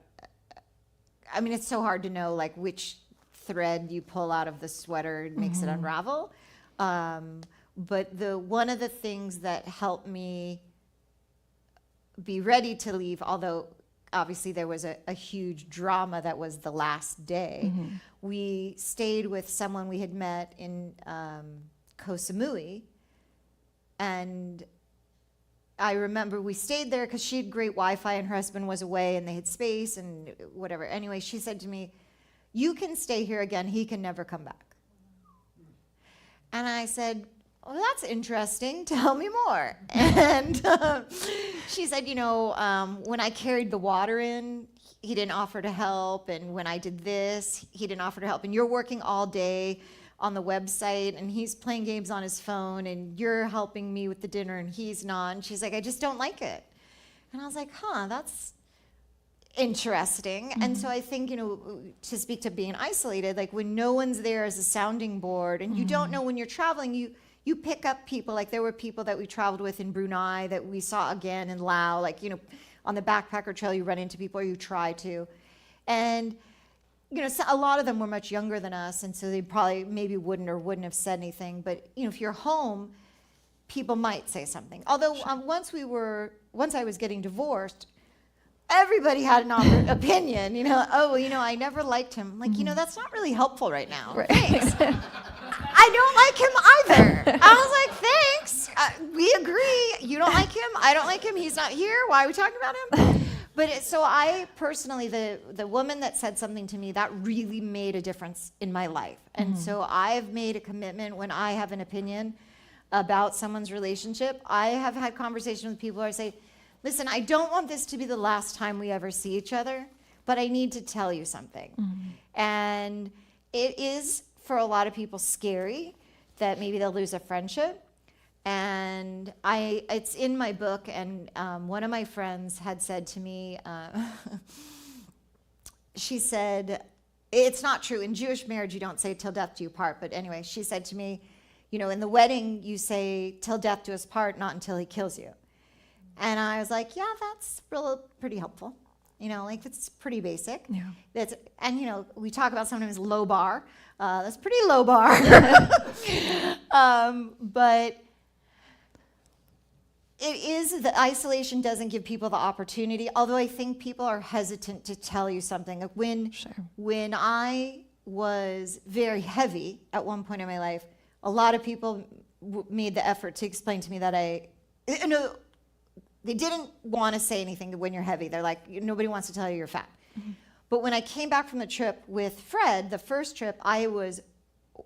I mean, it's so hard to know like which thread you pull out of the sweater makes it unravel. But one of the things that helped me be ready to leave, although obviously there was a huge drama that was the last day, we stayed with someone we had met in Koh Samui, and I remember we stayed there because she had great Wi-Fi and her husband was away and they had space and whatever. Anyway, she said to me, "You can stay here again. He can never come back." And I said, "Well, that's interesting. Tell me more." And She said, when I carried the water in, he didn't offer to help. And when I did this, he didn't offer to help. And you're working all day on the website and he's playing games on his phone and you're helping me with the dinner and he's not. And she's like, I just don't like it. And I was like, that's interesting. Mm-hmm. And so I think, to speak to being isolated, like when no one's there as a sounding board and you don't know when you're traveling, you pick up people. Like there were people that we traveled with in Brunei that we saw again in Laos, like, on the backpacker trail, you run into people or you try to. And, so a lot of them were much younger than us. And so they probably maybe wouldn't have said anything. But, if you're home, people might say something. Although once I was getting divorced, everybody had an opinion, I never liked him. Like, that's not really helpful right now. Right. Thanks. I don't like him either. I was like, thanks. We agree. You don't like him. I don't like him. He's not here. Why are we talking about him? But so I personally, the woman that said something to me, that really made a difference in my life. And so I've made a commitment when I have an opinion about someone's relationship. I have had conversations with people where I say, listen, I don't want this to be the last time we ever see each other, but I need to tell you something. And it is, for a lot of people, scary that maybe they'll lose a friendship. And it's in my book, and one of my friends had said to me, she said, it's not true. In Jewish marriage, you don't say till death do you part. But anyway, she said to me, in the wedding, you say till death do us part, not until he kills you. And I was like, yeah, that's pretty helpful. Like it's pretty basic. Yeah. And we talk about sometimes low bar. That's pretty low bar. But it is, the isolation doesn't give people the opportunity, although I think people are hesitant to tell you something. Like when I was very heavy at one point in my life, a lot of people made the effort to explain to me that they didn't want to say anything when you're heavy. They're like, nobody wants to tell you you're fat. But when I came back from the trip with Fred, the first trip, I was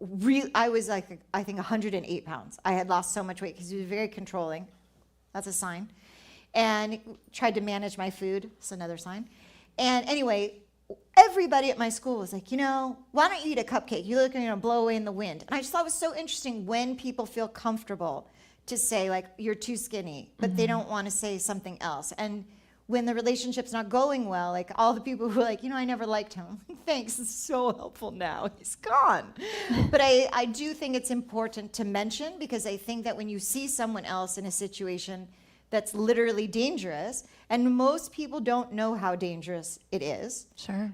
like, I think 108 pounds. I had lost so much weight because he was very controlling. That's a sign. And tried to manage my food. That's another sign. And anyway, everybody at my school was like, why don't you eat a cupcake? You look, blow away in the wind. And I just thought it was so interesting when people feel comfortable to say, like, you're too skinny, but they don't want to say something else. And when the relationship's not going well, like all the people who are like, I never liked him. Thanks, it's so helpful now. He's gone. But I do think it's important to mention, because I think that when you see someone else in a situation that's literally dangerous, and most people don't know how dangerous it is. Sure.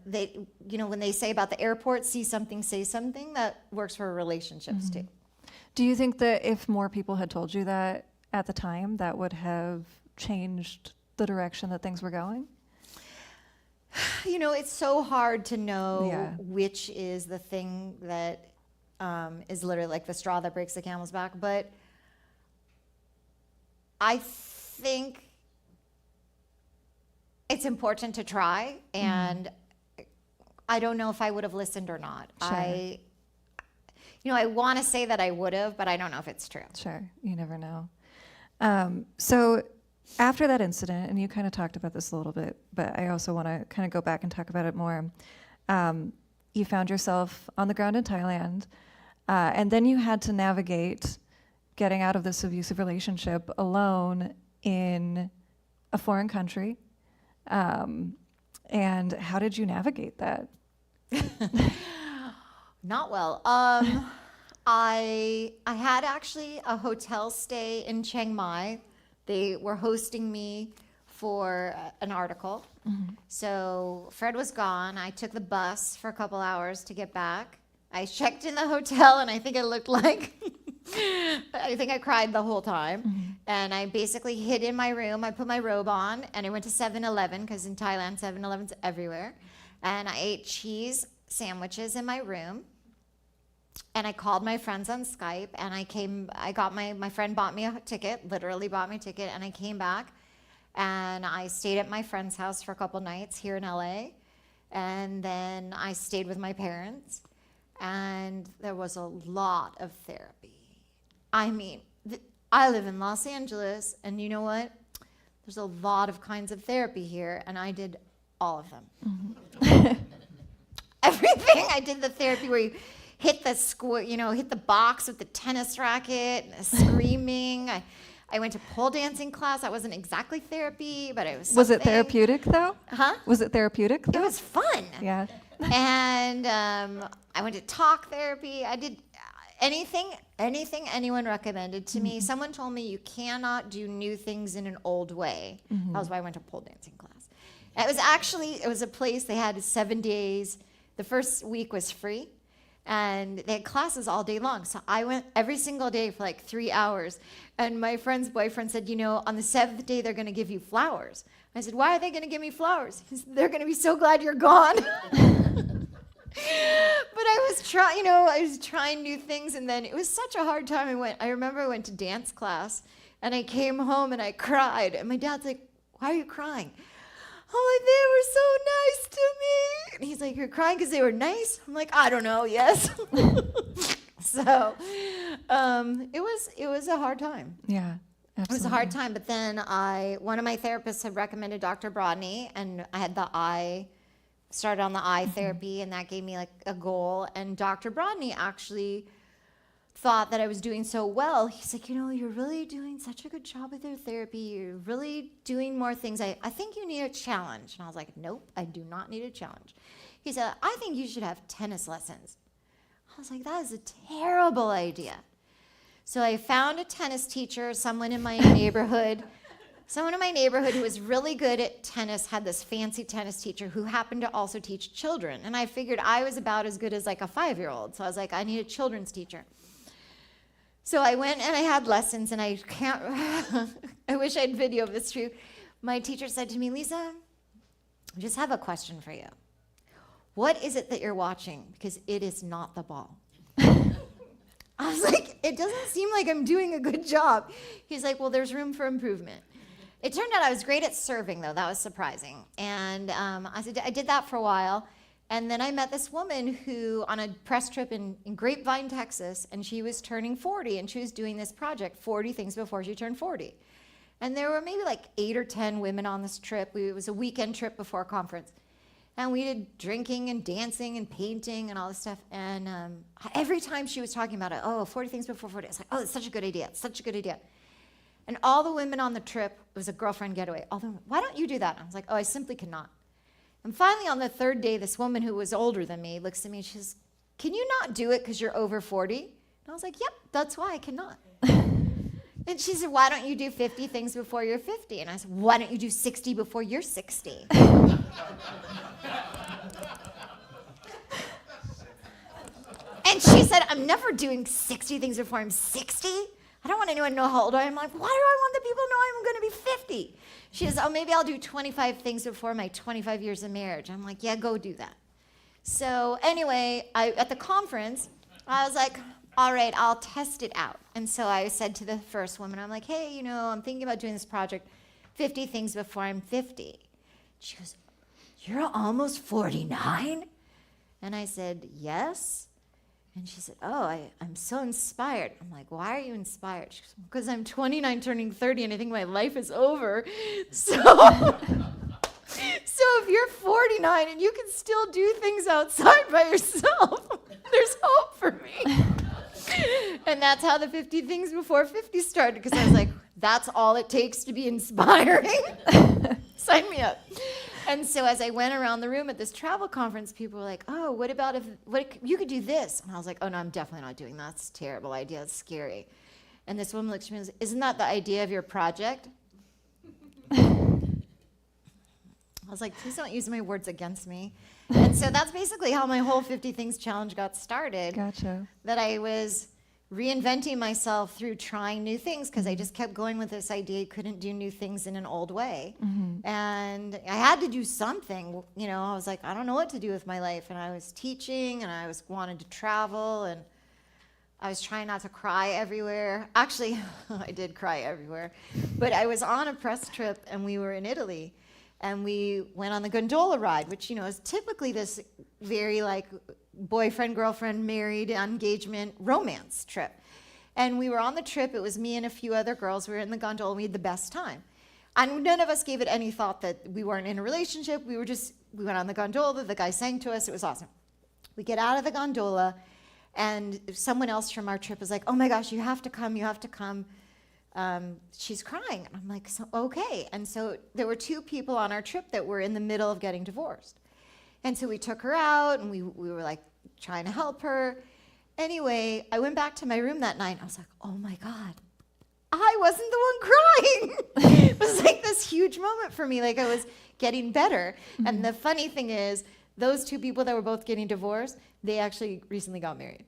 They, when they say about the airport, see something, say something, that works for relationships too. Do you think that if more people had told you that at the time, that would have changed the direction that things were going? It's so hard to know which is the thing that is literally like the straw that breaks the camel's back. But I think it's important to try. And I don't know if I would have listened or not. Sure. I want to say that I would have, but I don't know if it's true. Sure. You never know. So after that incident, and you kind of talked about this a little bit, but I also want to kind of go back and talk about it more. You found yourself on the ground in Thailand, and then you had to navigate getting out of this abusive relationship alone in a foreign country. And how did you navigate that? Not well. I had actually a hotel stay in Chiang Mai. They were hosting me for an article. So Fred was gone. I took the bus for a couple hours to get back. I checked in the hotel, and I think it looked like I think I cried the whole time. And I basically hid in my room. I put my robe on, and I went to 7-Eleven, because in Thailand, 7-Eleven's everywhere. And I ate cheese sandwiches in my room. And I called my friends on Skype, and my friend bought me a ticket, literally bought me a ticket, and I came back, and I stayed at my friend's house for a couple nights here in LA, and then I stayed with my parents, and there was a lot of therapy. I mean, I live in Los Angeles, and you know what? there's a lot of kinds of therapy here, and I did all of them. Everything. I did the therapy where you hit the hit the box with the tennis racket, screaming. I went to pole dancing class. That wasn't exactly therapy, but it was something. Was it therapeutic, though? Huh? Was it therapeutic, though? It was fun. Yeah. And I went to talk therapy. I did anything anyone recommended to me. Someone told me you cannot do new things in an old way. That was why I went to pole dancing class. It was a place, they had 7 days. The first week was free. And they had classes all day long. So I went every single day for like 3 hours. And my friend's boyfriend said, on the 7th day, they're going to give you flowers. I said, why are they going to give me flowers? He said, they're going to be so glad you're gone. But I was trying new things. And then it was such a hard time. I remember I went to dance class. And I came home and I cried. And my dad's like, why are you crying? Oh, they were so nice to me. And he's like, you're crying because they were nice? I'm like, I don't know, yes. So it was a hard time. Yeah, absolutely. It was a hard time, but then one of my therapists had recommended Dr. Brodney, and I had started on the eye therapy, and that gave me like a goal. And Dr. Brodney actually thought that I was doing so well. He's like, you're really doing such a good job with your therapy. You're really doing more things. I think you need a challenge. And I was like, nope, I do not need a challenge. He said, I think you should have tennis lessons. I was like, that is a terrible idea. So I found a tennis teacher, someone in my neighborhood who was really good at tennis, had this fancy tennis teacher who happened to also teach children. And I figured I was about as good as like a 5-year-old. So I was like, I need a children's teacher. So I went and I had lessons, and I wish I had video of this too. My teacher said to me, Lisa, I just have a question for you. What is it that you're watching? Because it is not the ball. I was like, it doesn't seem like I'm doing a good job. He's like, well, there's room for improvement. It turned out I was great at serving, though. That was surprising. And I did that for a while. And then I met this woman who, on a press trip in Grapevine, Texas, and she was turning 40, and she was doing this project, 40 things before she turned 40. And there were maybe like 8 or 10 women on this trip. It was a weekend trip before a conference. And we did drinking and dancing and painting and all this stuff. And every time she was talking about it, 40 things before 40, I was like, oh, it's such a good idea. It's such a good idea. And all the women on the trip, it was a girlfriend getaway. Why don't you do that? And I was like, oh, I simply cannot. And finally, on the 3rd day, this woman who was older than me looks at me and she says, can you not do it because you're over 40? And I was like, yep, that's why I cannot. And she said, why don't you do 50 things before you're 50? And I said, why don't you do 60 before you're 60? And she said, I'm never doing 60 things before I'm 60. I don't want anyone to know how old I am. I'm like, why do I want the people to know I'm going to be 50? She says, maybe I'll do 25 things before my 25 years of marriage. I'm like, yeah, go do that. So anyway, at the conference, I was like, all right, I'll test it out. And so I said to the first woman, I'm like, hey, I'm thinking about doing this project, 50 things before I'm 50. She goes, you're almost 49? And I said, yes. And she said, I'm so inspired. I'm like, why are you inspired? She goes, because I'm 29 turning 30 and I think my life is over. So if you're 49 and you can still do things outside by yourself, there's hope for me. And that's how the 50 things before 50 started, because I was like, that's all it takes to be inspiring. Sign me up. And so as I went around the room at this travel conference, people were like, oh, what you could do this? And I was like, oh, no, I'm definitely not doing that. That's a terrible idea. It's scary. And this woman looks at me and says, isn't that the idea of your project? I was like, please don't use my words against me. And so that's basically how my whole 50 Things Challenge got started. Gotcha. That I was reinventing myself through trying new things, because I just kept going with this idea I couldn't do new things in an old way. Mm-hmm. And I had to do something. I was like, I don't know what to do with my life. And I was teaching, and I wanted to travel, and I was trying not to cry everywhere. Actually, I did cry everywhere. But I was on a press trip, and we were in Italy. And we went on the gondola ride, which, is typically this very boyfriend, girlfriend, married, engagement, romance trip. And we were on the trip. It was me and a few other girls. We were in the gondola. We had the best time. And none of us gave it any thought that we weren't in a relationship. We went on the gondola. The guy sang to us. It was awesome. We get out of the gondola, and someone else from our trip was like, oh my gosh, you have to come. You have to come. She's crying. And I'm like, so, okay. And so there were 2 people on our trip that were in the middle of getting divorced. And so we took her out, and we were like trying to help her. Anyway, I went back to my room that night, and I was like, oh my God, I wasn't the one crying. It was like this huge moment for me, like I was getting better. Mm-hmm. And the funny thing is, those 2 people that were both getting divorced, they actually recently got married.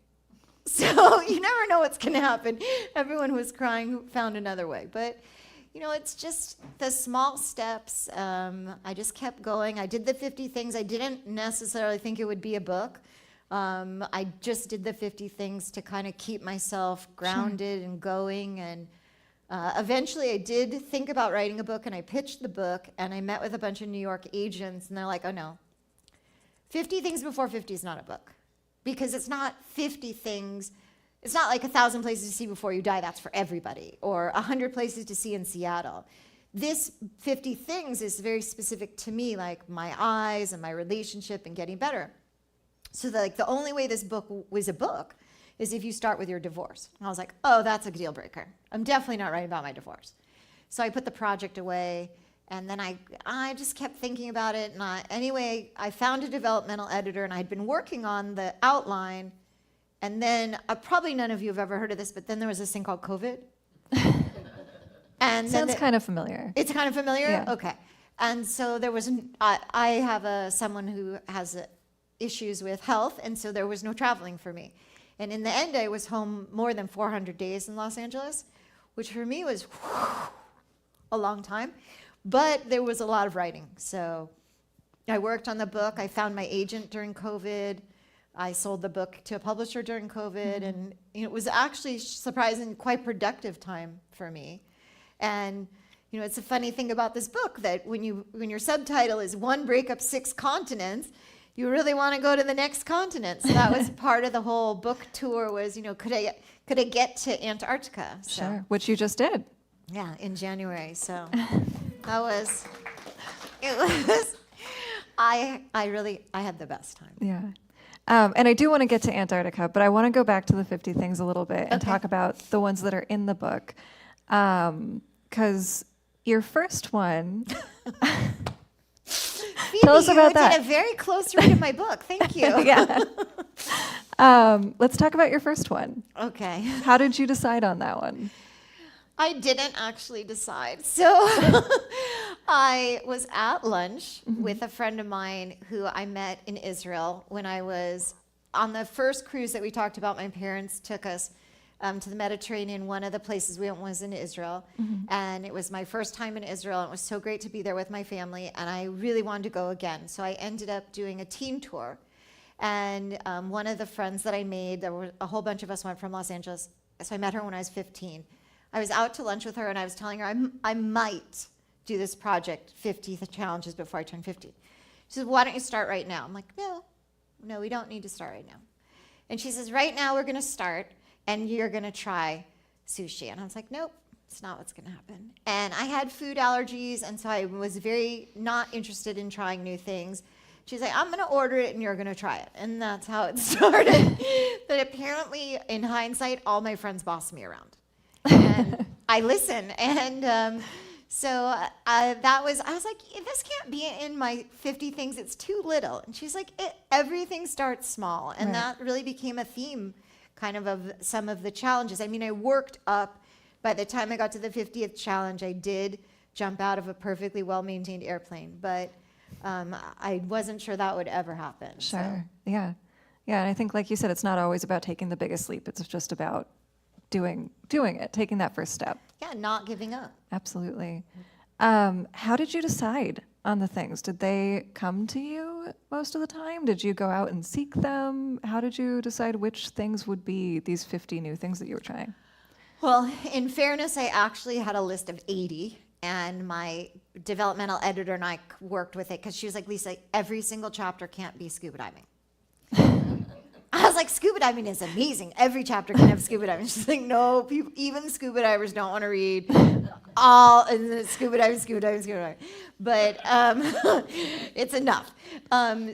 So you never know what's going to happen. Everyone who was crying found another way. But, it's just the small steps. I just kept going. I did the 50 things. I didn't necessarily think it would be a book. I just did the 50 things to kind of keep myself grounded and going. And eventually I did think about writing a book, and I pitched the book, and I met with a bunch of New York agents, and they're like, oh no, 50 things before 50 is not a book, because it's not 50 things. It's not like 1,000 places to see before you die. That's for everybody, or 100 places to see in Seattle. This 50 things is very specific to me, like my eyes and my relationship and getting better. So the only way this book was a book is if you start with your divorce. And I was like, oh, that's a deal breaker. I'm definitely not writing about my divorce. So I put the project away, and then I just kept thinking about it. And anyway, I found a developmental editor, and I'd been working on the outline. And then probably none of you have ever heard of this, but then there was this thing called COVID. And sounds kind of familiar. It's kind of familiar? Yeah. Okay. And so there was, I have someone who has issues with health, and so there was no traveling for me. And in the end, I was home more than 400 days in Los Angeles, which for me was a long time. But there was a lot of writing. So I worked on the book. I found my agent during COVID. I sold the book to a publisher during COVID. Mm-hmm. And it was actually surprisingly quite productive time for me. And it's a funny thing about this book that when your subtitle is One Breakup, 6 Continents, you really want to go to the next continent. So that was part of the whole book tour was, could I get to Antarctica? So, sure, which you just did. Yeah, in January. So I had the best time. Yeah. And I do want to get to Antarctica, but I want to go back to the 50 things a little bit and talk about the ones that are in the book. Because your first one... Phoebe, tell us about that. You did a very close read of my book. Thank you. Yeah. Let's talk about your first one. Okay. How did you decide on that one? I didn't actually decide. So I was at lunch with a friend of mine who I met in Israel when I was on the first cruise that we talked about. My parents took us to the Mediterranean. One of the places we went was in Israel. And it was my first time in Israel. And it was so great to be there with my family. And I really wanted to go again. So I ended up doing a team tour. And one of the friends that I made, there were a whole bunch of us went from Los Angeles. So I met her when I was 15. I was out to lunch with her, and I was telling her I might do this project, 50 challenges before I turn 50. She says, why don't you start right now? I'm like, no, we don't need to start right now. And she says, right now we're going to start, and you're going to try sushi. And I was like, nope, it's not what's going to happen. And I had food allergies, and so I was very not interested in trying new things. She's like, I'm going to order it, and you're going to try it. And that's how it started. But apparently, in hindsight, all my friends bossed me around. And I listened. And so I was like, this can't be in my 50 things. It's too little. And she's like, everything starts small. And that really became a theme kind of some of the challenges. I mean, I worked up. By the time I got to the 50th challenge, I did jump out of a perfectly well-maintained airplane. But I wasn't sure that would ever happen. Sure. So. Yeah. Yeah. And I think, like you said, it's not always about taking the biggest leap. It's just about doing it, taking that first step. Yeah, not giving up. Absolutely. How did you decide on the things? Did they come to you most of the time? Did you go out and seek them? How did you decide which things would be these 50 new things that you were trying? Well, in fairness, I actually had a list of 80, and my developmental editor and I worked with it because she was like, Lisa, every single chapter can't be scuba diving. I was was like, scuba diving is amazing. Every chapter can have scuba diving. She's like, no, people, even scuba divers don't want to read all and then scuba diving, scuba diving, scuba diving. But it's enough.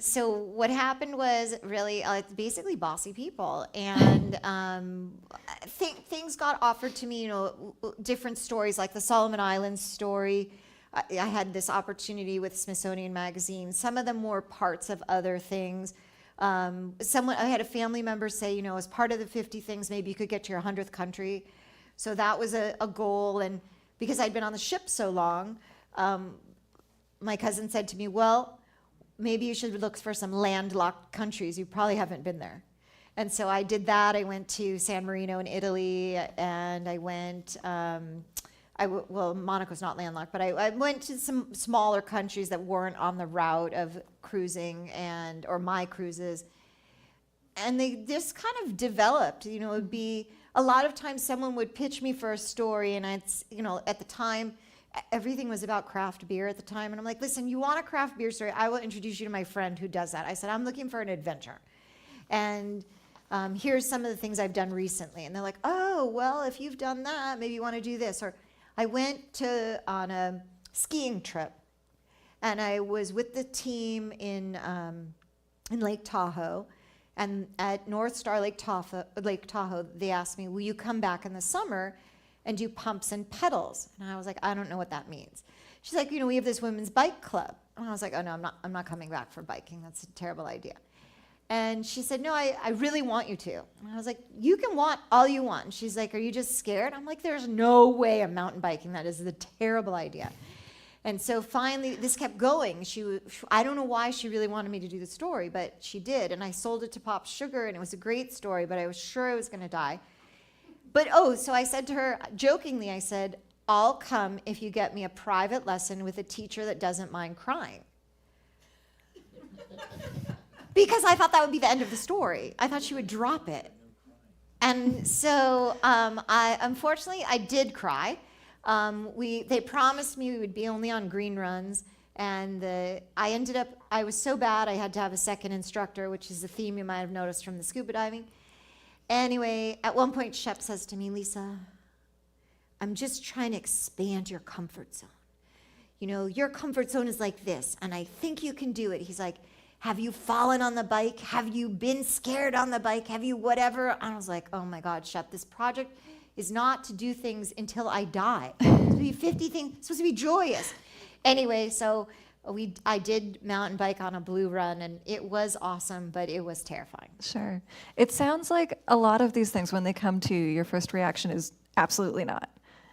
So what happened was really basically bossy people, and things got offered to me. Different stories like the Solomon Islands story. I had this opportunity with Smithsonian Magazine. Some of them were parts of other things. I had a family member say, as part of the 50 things, maybe you could get to your 100th country. So that was a goal. And because I'd been on the ship so long, my cousin said to me, well, maybe you should look for some landlocked countries. You probably haven't been there. And so I did that. I went to San Marino in Italy, and I went, well, Monaco's not landlocked, but I went to some smaller countries that weren't on the route of cruising or my cruises. And they just kind of developed, it would be a lot of times someone would pitch me for a story, and at the time, everything was about craft beer at the time. And I'm like, listen, you want a craft beer story? I will introduce you to my friend who does that. I said, I'm looking for an adventure. And here's some of the things I've done recently. And they're like, oh, well, if you've done that, maybe you want to do this. Or I went on a skiing trip, and I was with the team in Lake Tahoe. And at North Star Lake Tahoe, they asked me, will you come back in the summer and do pumps and pedals? And I was like, I don't know what that means. She's like, we have this women's bike club. And I was like, oh no, I'm not coming back for biking. That's a terrible idea. And she said, no, I really want you to. And I was like, you can want all you want. And she's like, are you just scared? I'm like, there's no way I'm mountain biking. That is a terrible idea. And so finally, this kept going. I don't know why she really wanted me to do the story, but she did. And I sold it to Pop Sugar, and it was a great story, but I was sure I was going to die. But, so I said to her, jokingly, I said, I'll come if you get me a private lesson with a teacher that doesn't mind crying. Because I thought that would be the end of the story. I thought she would drop it. And so unfortunately, I did cry. They promised me we would be only on green runs. And I was so bad I had to have a second instructor, which is a theme you might have noticed from the scuba diving. Anyway, at one point, Shep says to me, Lisa, I'm just trying to expand your comfort zone. Your comfort zone is like this, and I think you can do it. He's like, have you fallen on the bike? Have you been scared on the bike? Have you whatever? And I was like, oh my God, Shep, this project is not to do things until I die. It's supposed to be 50 things. It's supposed to be joyous. Anyway, so I did mountain bike on a blue run, and it was awesome, but it was terrifying. Sure. It sounds like a lot of these things, when they come to you, your first reaction is absolutely not.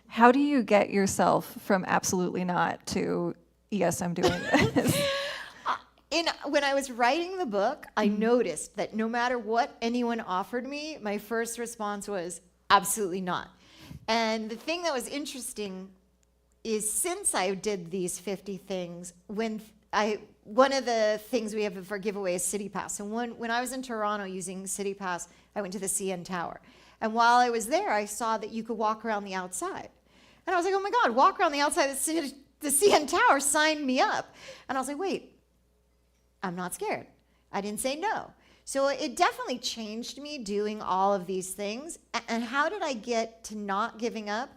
How do you get yourself from absolutely not to, yes, I'm doing this? When I was writing the book, I noticed that no matter what anyone offered me, my first response was absolutely not. And the thing that was interesting is, since I did these 50 things, one of the things we have for giveaway is City Pass. And when I was in Toronto using City Pass, I went to the CN Tower. And while I was there, I saw that you could walk around the outside. And I was like, oh my God, walk around the outside of the CN Tower, sign me up. And I was like, wait, I'm not scared. I didn't say no. So it definitely changed me doing all of these things. And how did I get to not giving up?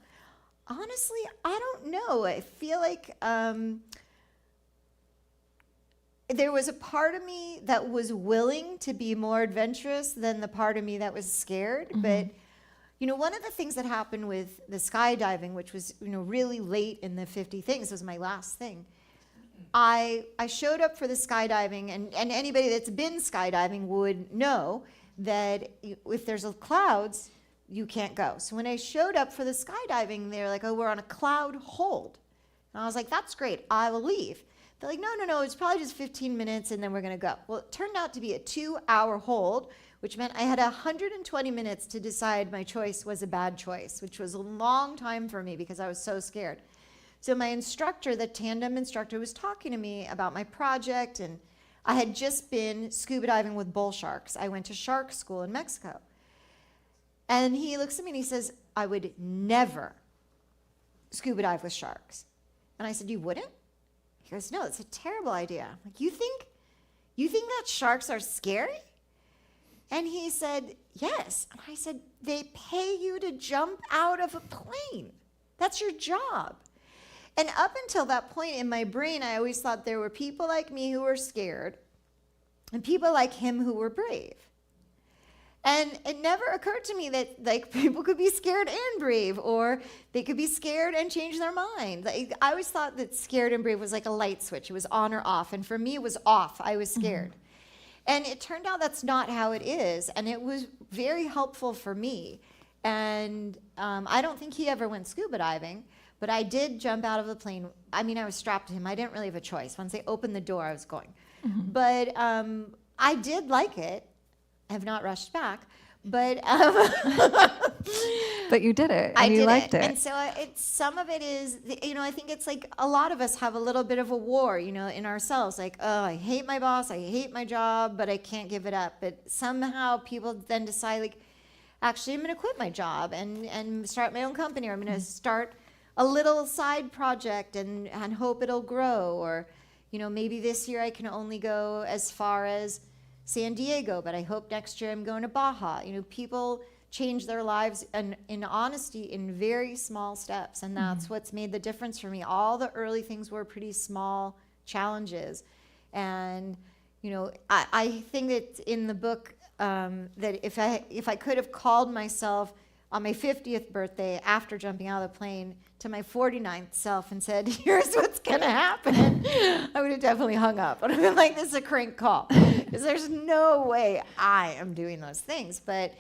Honestly, I don't know. I feel like there was a part of me that was willing to be more adventurous than the part of me that was scared. Mm-hmm. But, one of the things that happened with the skydiving, which was, really late in the 50 things, was my last thing. I showed up for the skydiving, and anybody that's been skydiving would know that if there's clouds, you can't go. So when I showed up for the skydiving, they're like, oh, we're on a cloud hold. And I was like, that's great, I will leave. They're like, no, it's probably just 15 minutes and then we're gonna go. Well, it turned out to be a 2-hour hold, which meant I had 120 minutes to decide my choice was a bad choice, which was a long time for me because I was so scared. So my instructor, the tandem instructor, was talking to me about my project, and I had just been scuba diving with bull sharks. I went to shark school in Mexico. And he looks at me and he says, I would never scuba dive with sharks. And I said, you wouldn't? He goes, no, it's a terrible idea. I'm like, you think that sharks are scary? And he said, yes. And I said, they pay you to jump out of a plane. That's your job. And up until that point in my brain, I always thought there were people like me who were scared and people like him who were brave. And it never occurred to me that like people could be scared and brave, or they could be scared and change their mind. Like, I always thought that scared and brave was like a light switch. It was on or off. And for me, it was off. I was scared. Mm-hmm. And it turned out that's not how it is. And it was very helpful for me. And I don't think he ever went scuba diving, but I did jump out of the plane. I mean, I was strapped to him. I didn't really have a choice. Once they opened the door, I was going. Mm-hmm. But I did like it. I have not rushed back, but but you did it, and you liked it. And so some of it is, I think it's like a lot of us have a little bit of a war, in ourselves. Like, oh, I hate my boss, I hate my job, but I can't give it up. But somehow people then decide, like, actually, I'm going to quit my job and start my own company, or I'm going to start a little side project and hope it'll grow. Or, maybe this year I can only go as far as San Diego, but I hope next year I'm going to Baja. People change their lives in honesty in very small steps, and that's what's made the difference for me. All the early things were pretty small challenges, and I think that in the book that if I could have called myself on my 50th birthday after jumping out of the plane to my 49th self and said, here's what's gonna happen, I would have definitely hung up. I would have been like, this is a crank call, because there's no way I am doing those things. But,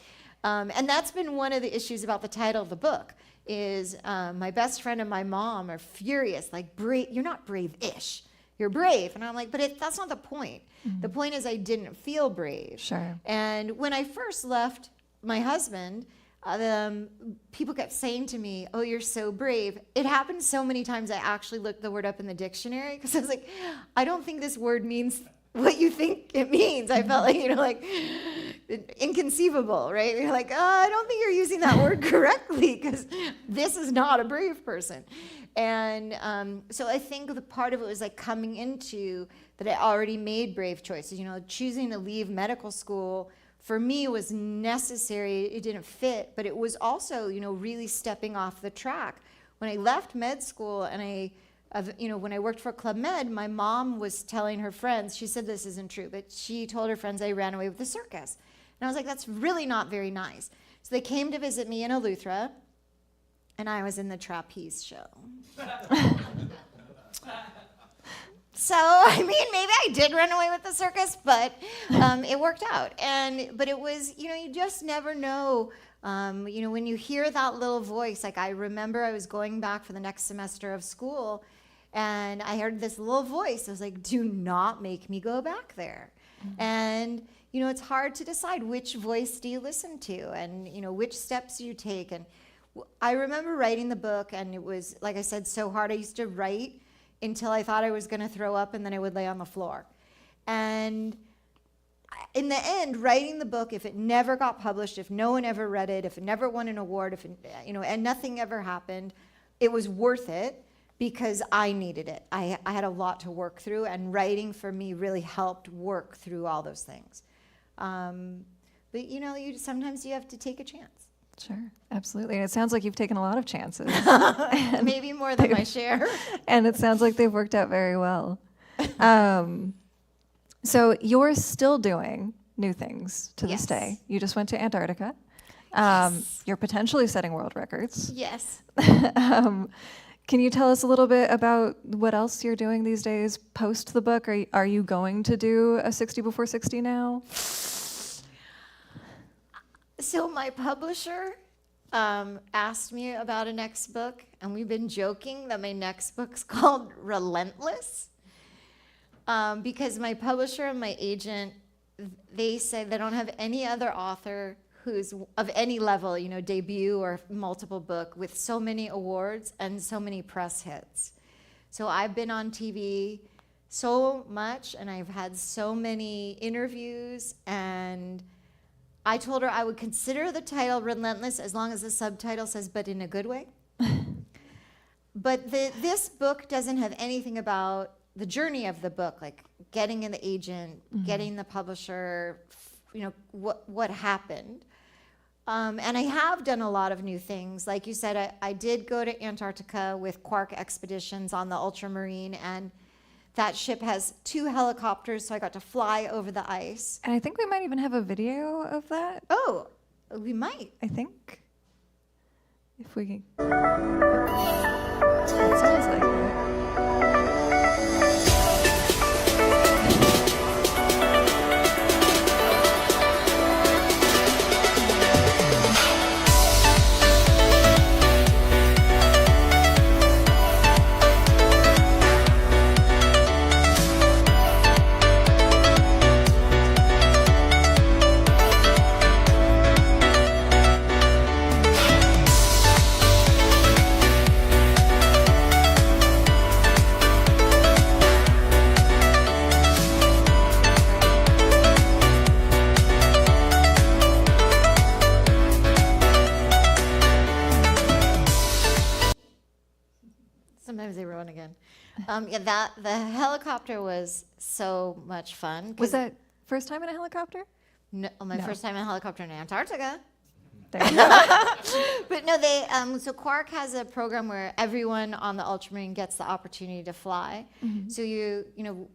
and that's been one of the issues about the title of the book, is my best friend and my mom are furious, like, you're not brave-ish, you're brave. And I'm like, but that's not the point. Mm-hmm. The point is I didn't feel brave. Sure. And when I first left my husband, people kept saying to me, oh, you're so brave. It happened so many times I actually looked the word up in the dictionary, because I was like, I don't think this word means what you think it means. I felt like, like inconceivable, right? You're like, oh, I don't think you're using that word correctly, because this is not a brave person. And so I think the part of it was like coming into that I already made brave choices, choosing to leave medical school. For me, it was necessary. It didn't fit, but it was also, really stepping off the track. When I left med school and when I worked for Club Med, my mom was telling her friends, she said this isn't true, but she told her friends I ran away with the circus. And I was like, that's really not very nice. So they came to visit me in Eleuthera, and I was in the trapeze show. So, I mean, maybe I did run away with the circus, but it worked out. But it was, you just never know. When you hear that little voice, like I remember I was going back for the next semester of school, and I heard this little voice. I was like, do not make me go back there. Mm-hmm. And, it's hard to decide which voice do you listen to, and, which steps you take. And I remember writing the book, and it was, like I said, so hard. I used to write until I thought I was going to throw up, and then I would lay on the floor. And in the end, writing the book, if it never got published, if no one ever read it, if it never won an award, if it, and nothing ever happened, it was worth it because I needed it. I had a lot to work through, and writing for me really helped work through all those things. But sometimes you have to take a chance. Sure, absolutely. And it sounds like you've taken a lot of chances. Maybe more than my share. And it sounds like they've worked out very well. So you're still doing new things to this day. You just went to Antarctica. Yes. You're potentially setting world records. Yes. Can you tell us a little bit about what else you're doing these days post the book? Are you going to do a 60 before 60 now? So my publisher asked me about a next book, and we've been joking that my next book's called Relentless, because my publisher and my agent, they say they don't have any other author who's of any level, debut or multiple book, with so many awards and so many press hits. So I've been on TV so much, and I've had so many interviews, and I told her I would consider the title Relentless as long as the subtitle says, but in a good way. But this book doesn't have anything about the journey of the book, like getting an agent, getting the publisher, what happened. And I have done a lot of new things. Like you said, I did go to Antarctica with Quark Expeditions on the Ultramarine, and that ship has 2 helicopters, so I got to fly over the ice. And I think we might even have a video of that. Oh, we might. I think. If we. It sounds like it. Sometimes they ruin again. Yeah, the helicopter was so much fun. Was that first time in a helicopter? No, my first time in a helicopter in Antarctica. There you go. But no, they so Quark has a program where everyone on the Ultramarine gets the opportunity to fly. Mm-hmm. So you know,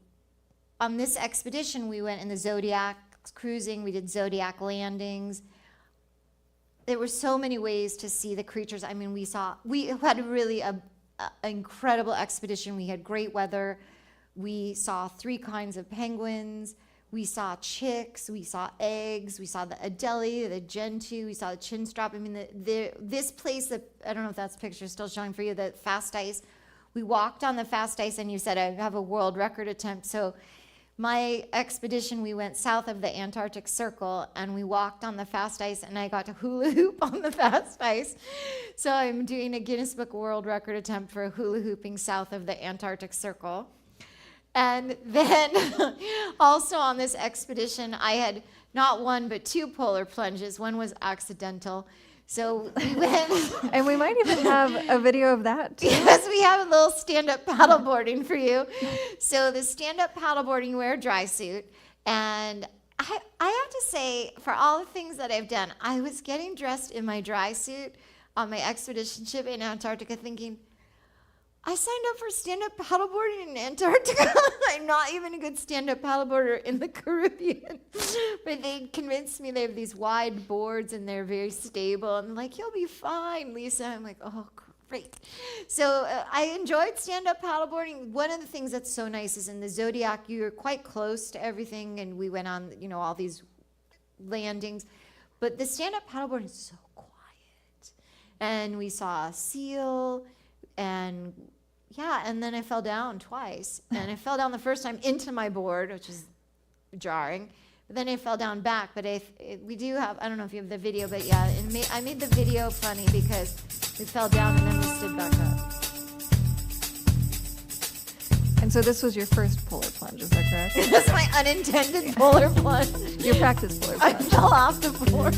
on this expedition we went in the Zodiac cruising. We did Zodiac landings. There were so many ways to see the creatures. I mean, we had really an incredible expedition. We had great weather. We saw 3 kinds of penguins. We saw chicks. We saw eggs. We saw the Adelie, the Gentoo. We saw the chinstrap. I mean, this place that, I don't know if that's picture still showing for you, the fast ice. We walked on the fast ice, and you said I have a world record attempt. So my expedition, we went south of the Antarctic Circle, and we walked on the fast ice, and I got to hula hoop on the fast ice. So I'm doing a Guinness Book World Record attempt for hula hooping south of the Antarctic Circle. And then also on this expedition, I had not 1 but 2 polar plunges. One was accidental. So we went. And we might even have a video of that too. Yes, we have a little stand-up paddleboarding for you. So the stand-up paddleboarding, you wear a dry suit. And I have to say, for all the things that I've done, I was getting dressed in my dry suit on my expedition ship in Antarctica thinking, I signed up for stand-up paddleboarding in Antarctica. I'm not even a good stand-up paddleboarder in the Caribbean. But they convinced me they have these wide boards and they're very stable. And like, you'll be fine, Lisa. I'm like, oh, great. So I enjoyed stand-up paddleboarding. One of the things that's so nice is in the Zodiac, you're quite close to everything. And we went on, all these landings. But the stand-up paddleboarding is so quiet. And we saw a seal and... yeah, and then I fell down twice. And I fell down the first time into my board, which is jarring. But then I fell down back. But we do have, I don't know if you have the video, but yeah, I made the video funny because we fell down and then we stood back up. And so this was your first polar plunge, is that correct? That's my unintended polar plunge. Your practice polar I plunge. fell off the board.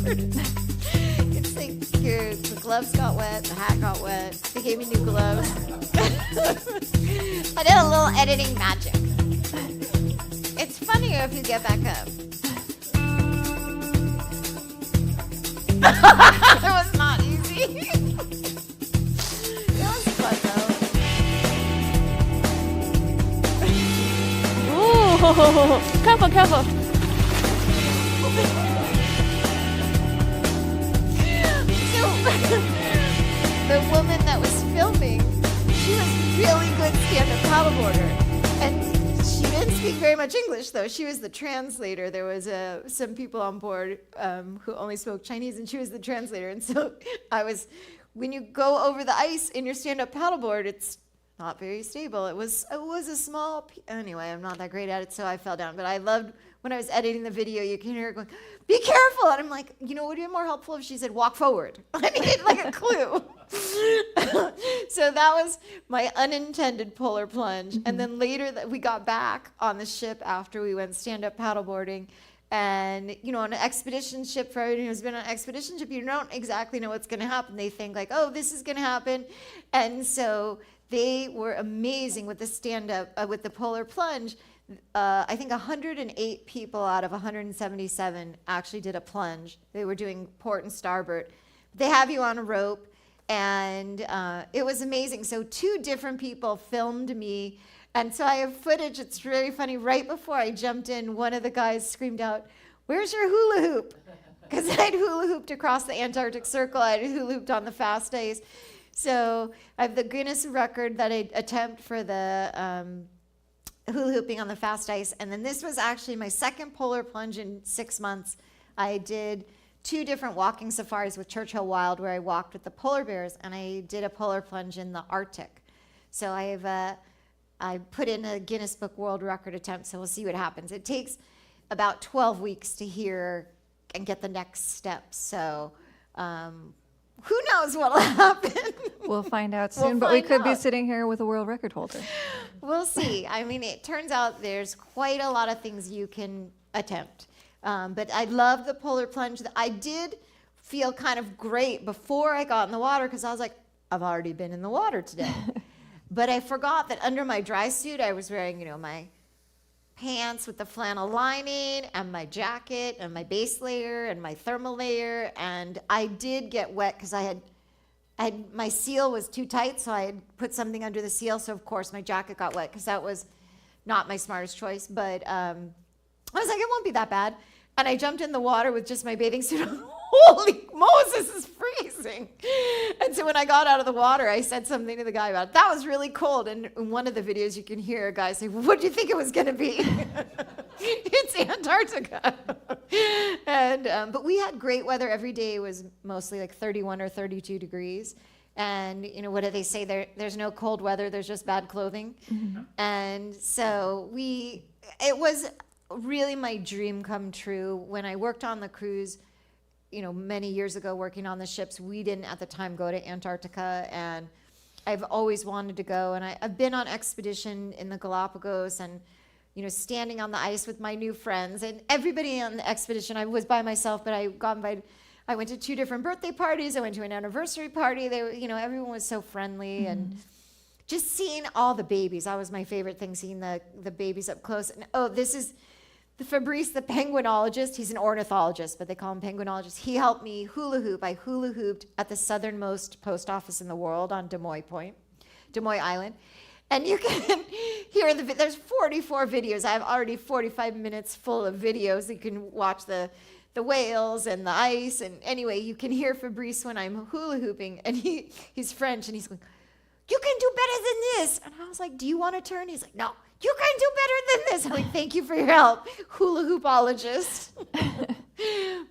It's like the gloves got wet, the hat got wet. They gave me new gloves. I did a little editing magic. It's funnier if you get back up. It was not easy. It was fun though. Ooh, careful, careful. The woman that was filming, she was really good stand-up paddleboarder, and she didn't speak very much English though. She was the translator. There was some people on board who only spoke Chinese, and she was the translator. And so when you go over the ice in your stand-up paddleboard, it's not very stable. It was a small. Anyway, I'm not that great at it, so I fell down. But I loved when I was editing the video. You can hear her going, "Be careful!" And I'm like, would it be more helpful if she said, "Walk forward"? I needed like a clue. So that was my unintended polar plunge. Mm-hmm. And then later that we got back on the ship after we went stand-up paddleboarding. And, on an expedition ship, for everyone who's been on an expedition ship, you don't exactly know what's going to happen. They think like, oh, this is going to happen. And so they were amazing with the stand-up, with the polar plunge. I think 108 people out of 177 actually did a plunge. They were doing port and starboard. They have you on a rope, and it was amazing. So 2 different people filmed me, and so I have footage. It's really funny. Right before I jumped in, one of the guys screamed out, "Where's your hula hoop?" Because I'd hula hooped across the Antarctic Circle. I'd hula hooped on the fast days. So I have the Guinness record that I attempt for the hula hooping on the fast ice. And then this was actually my second polar plunge in 6 months. I did 2 different walking safaris with Churchill Wild, where I walked with the polar bears, and I did a polar plunge in the Arctic. So I put in a Guinness Book World Record attempt, so we'll see what happens. It takes about 12 weeks to hear and get the next steps. So who knows what'll happen? We'll find out soon, but we could be out. sitting here with a world record holder. We'll see. I mean, it turns out there's quite a lot of things you can attempt. But I love the polar plunge. I did feel kind of great before I got in the water, because I was like, I've already been in the water today. But I forgot that under my dry suit, I was wearing, my pants with the flannel lining, and my jacket, and my base layer, and my thermal layer. And I did get wet because my seal was too tight, so I had put something under the seal. So of course my jacket got wet, because that was not my smartest choice. But I was like, it won't be that bad. And I jumped in the water with just my bathing suit on. Holy Moses, is freezing. And so when I got out of the water, I said something to the guy about it. That was really cold. And in one of the videos, you can hear a guy say, "What do you think it was going to be?" It's Antarctica. And but we had great weather. Every day was mostly like 31 or 32 degrees. And what do they say? There's no cold weather. There's just bad clothing. Mm-hmm. And so it was really my dream come true. When I worked on the cruise, many years ago, working on the ships, we didn't at the time go to Antarctica, and I've always wanted to go. And I've been on expedition in the Galapagos, and standing on the ice with my new friends, and everybody on the expedition. I was by myself, but I got invited. I went to 2 different birthday parties. I went to an anniversary party. They were, everyone was so friendly, and just seeing all the babies. That was my favorite thing, seeing the babies up close. And this is Fabrice, the penguinologist. He's an ornithologist, but they call him penguinologist. He helped me hula hoop. I hula hooped at the southernmost post office in the world on Des Moines Island. And you can hear there's 44 videos. I have already 45 minutes full of videos. You can watch the whales and the ice. And anyway, you can hear Fabrice when I'm hula hooping, and he's French, and he's going, "You can do better than this." And I was like, "Do you want to turn?" He's like, "No. You can do better than this." I'm like, "Thank you for your help, hula hoopologist."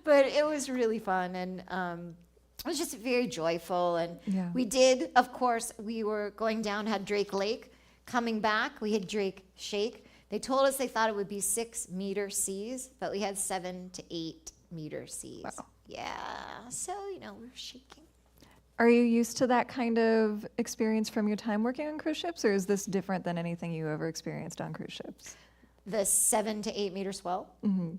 But it was really fun, and it was just very joyful. And we did, of course, we were going down, had Drake Lake. Coming back, we had Drake Shake. They told us they thought it would be 6-meter seas, but we had 7 to 8 meter seas. Wow. Yeah, so, we're shaking. Are you used to that kind of experience from your time working on cruise ships, or is this different than anything you ever experienced on cruise ships? The 7 to 8 meter swell? Mm-hmm.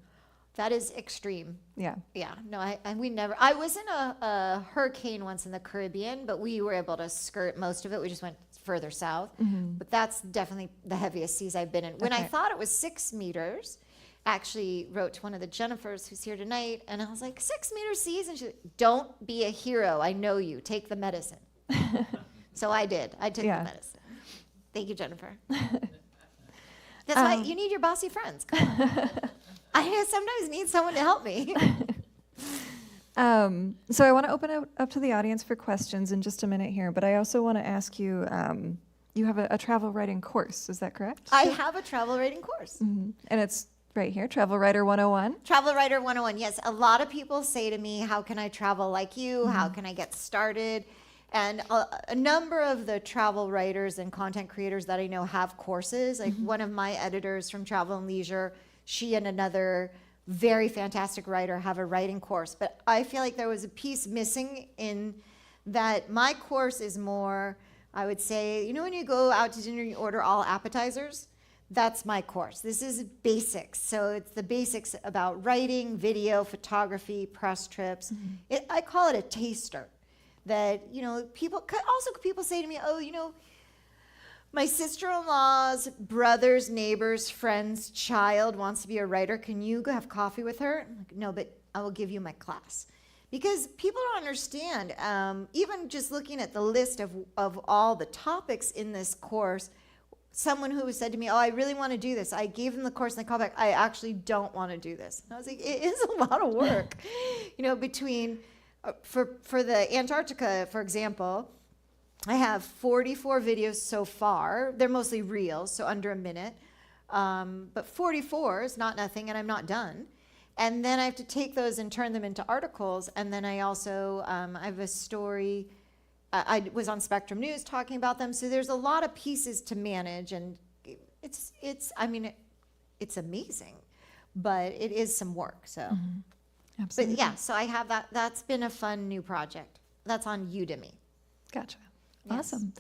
That is extreme. Yeah. Yeah. No, I was in a hurricane once in the Caribbean, but we were able to skirt most of it. We just went further south. Mm-hmm. But that's definitely the heaviest seas I've been in. When I thought it was 6 meters, actually wrote to one of the Jennifers who's here tonight, and I was like, 6-meter seas? And she's like, "Don't be a hero. I know you. Take the medicine." So I did. I took the medicine. Thank you, Jennifer. That's why you need your bossy friends. Come on. I sometimes need someone to help me. So I want to open it up to the audience for questions in just a minute here, but I also want to ask you, you have a travel writing course, is that correct? I have a travel writing course. Mm-hmm. And it's right here, Travel Writer 101. Travel Writer 101, yes. A lot of people say to me, "How can I travel like you? Mm-hmm. How can I get started?" And a number of the travel writers and content creators that I know have courses. Like one of my editors from Travel and Leisure, she and another very fantastic writer have a writing course. But I feel like there was a piece missing in that. My course is more, I would say, when you go out to dinner, you order all appetizers. That's my course. This is basics. So it's the basics about writing, video, photography, press trips. Mm-hmm. I call it a taster. That, people say to me, "Oh, My sister-in-law's brother's neighbor's friend's child wants to be a writer. Can you go have coffee with her? I'm like, no, but I will give you my class. Because people don't understand, even just looking at the list of all the topics in this course, someone who said to me, oh, I really want to do this. I gave them the course and they called back, I actually don't want to do this. And I was like, it is a lot of work. Between, for the Antarctica, for example, I have 44 videos so far. They're mostly reels, so under a minute. But 44 is not nothing, and I'm not done. And then I have to take those and turn them into articles. And then I also, I have a story. I was on Spectrum News talking about them. So there's a lot of pieces to manage, and it's amazing, but it is some work. So, Absolutely. But yeah, so I have that. That's been a fun new project. That's on Udemy. Gotcha. Yes. Awesome.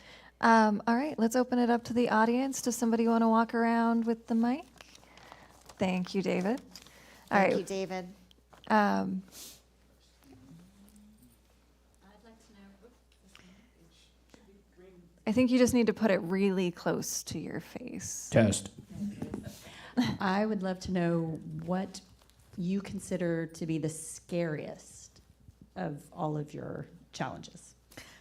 All right, let's open it up to the audience. Does somebody want to walk around with the mic? Thank you, David. All Thank right. you, David. I think you just need to put it really close to your face. Test. I would love to know what you consider to be the scariest of all of your challenges.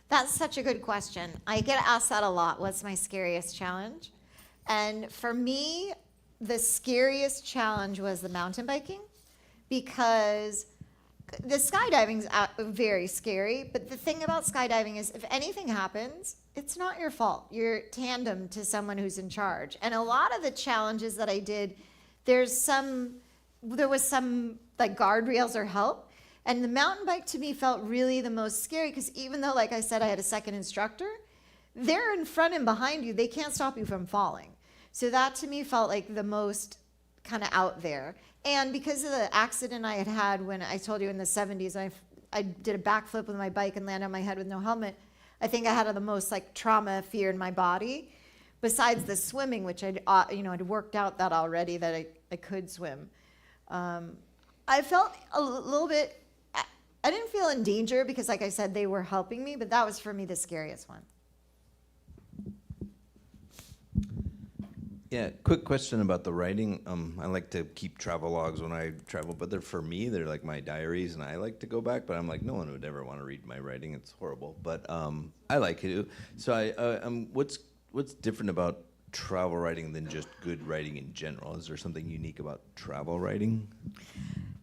That's such a good question. I get asked that a lot. What's my scariest challenge? And for me, the scariest challenge was the mountain biking, because the skydiving is very scary. But the thing about skydiving is if anything happens, it's not your fault. You're tandem to someone who's in charge. And a lot of the challenges that I did, there was some like guardrails or help. And the mountain bike to me felt really the most scary, because even though, like I said, I had a second instructor, they're in front and behind you. They can't stop you from falling. So that to me felt like the most kind of out there. And because of the accident I had when I told you in the 70s, I did a backflip with my bike and landed on my head with no helmet. I think I had the most like trauma fear in my body, besides the swimming, which I'd worked out that already that I could swim. I felt a little bit, I didn't feel in danger because, like I said, they were helping me, but that was for me the scariest one. Yeah, quick question about the writing. I like to keep travel logs when I travel, but for me, they're like my diaries, and I like to go back, but I'm like, no one would ever want to read my writing. It's horrible, but I like it. So what's different about travel writing than just good writing in general? Is there something unique about travel writing?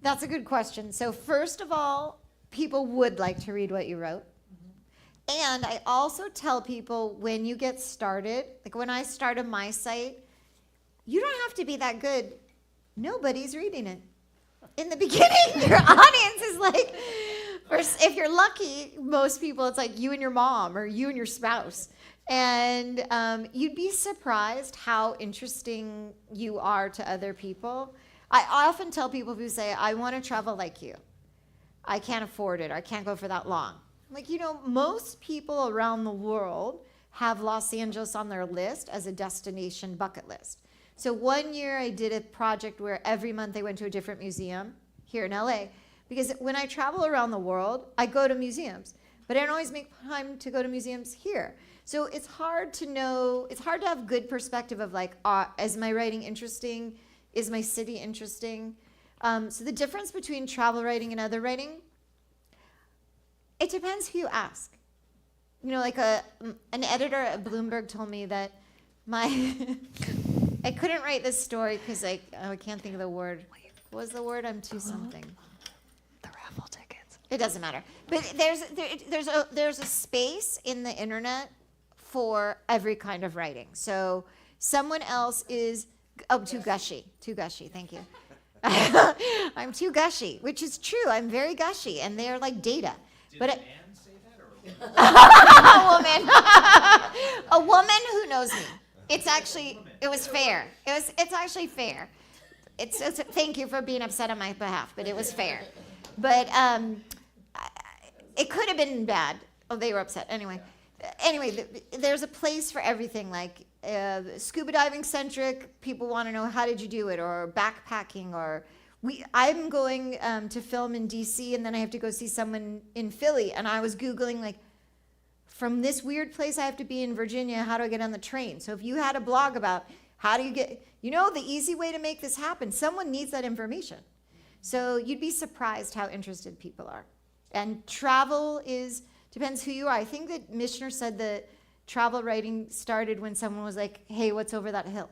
That's a good question. So first of all, people would like to read what you wrote. And I also tell people, when you get started, like when I started my site, you don't have to be that good. Nobody's reading it. In the beginning, your audience is like, if you're lucky, most people, it's like you and your mom or you and your spouse. And you'd be surprised how interesting you are to other people. I often tell people who say, I want to travel like you. I can't afford it. Or I can't go for that long. Like, most people around the world have Los Angeles on their list as a destination bucket list. So one year I did a project where every month they went to a different museum here in LA. Because when I travel around the world, I go to museums. But I don't always make time to go to museums here. So it's hard to know, it's hard to have good perspective of like, is my writing interesting? Is my city interesting? So the difference between travel writing and other writing, it depends who you ask. Like an editor at Bloomberg told me that I couldn't write this story because I can't think of the word. What was the word? I'm too something. The raffle tickets. It doesn't matter. But there's a space in the internet for every kind of writing. So someone else is too gushy. Thank you. I'm too gushy, which is true. I'm very gushy, and they're like data. Did a man say that, or a woman who knows me. It was fair. It's actually fair. It's thank you for being upset on my behalf, but it was fair. But it could have been bad. Oh, they were upset. Anyway, there's a place for everything. Like scuba diving centric, people want to know how did you do it, or backpacking, or I'm going to film in DC, and then I have to go see someone in Philly, and I was Googling like from this weird place I have to be in Virginia, how do I get on the train? So if you had a blog about how do you get, the easy way to make this happen, someone needs that information. So you'd be surprised how interested people are. And travel depends who you are. I think that Michener said that travel writing started when someone was like, hey, what's over that hill?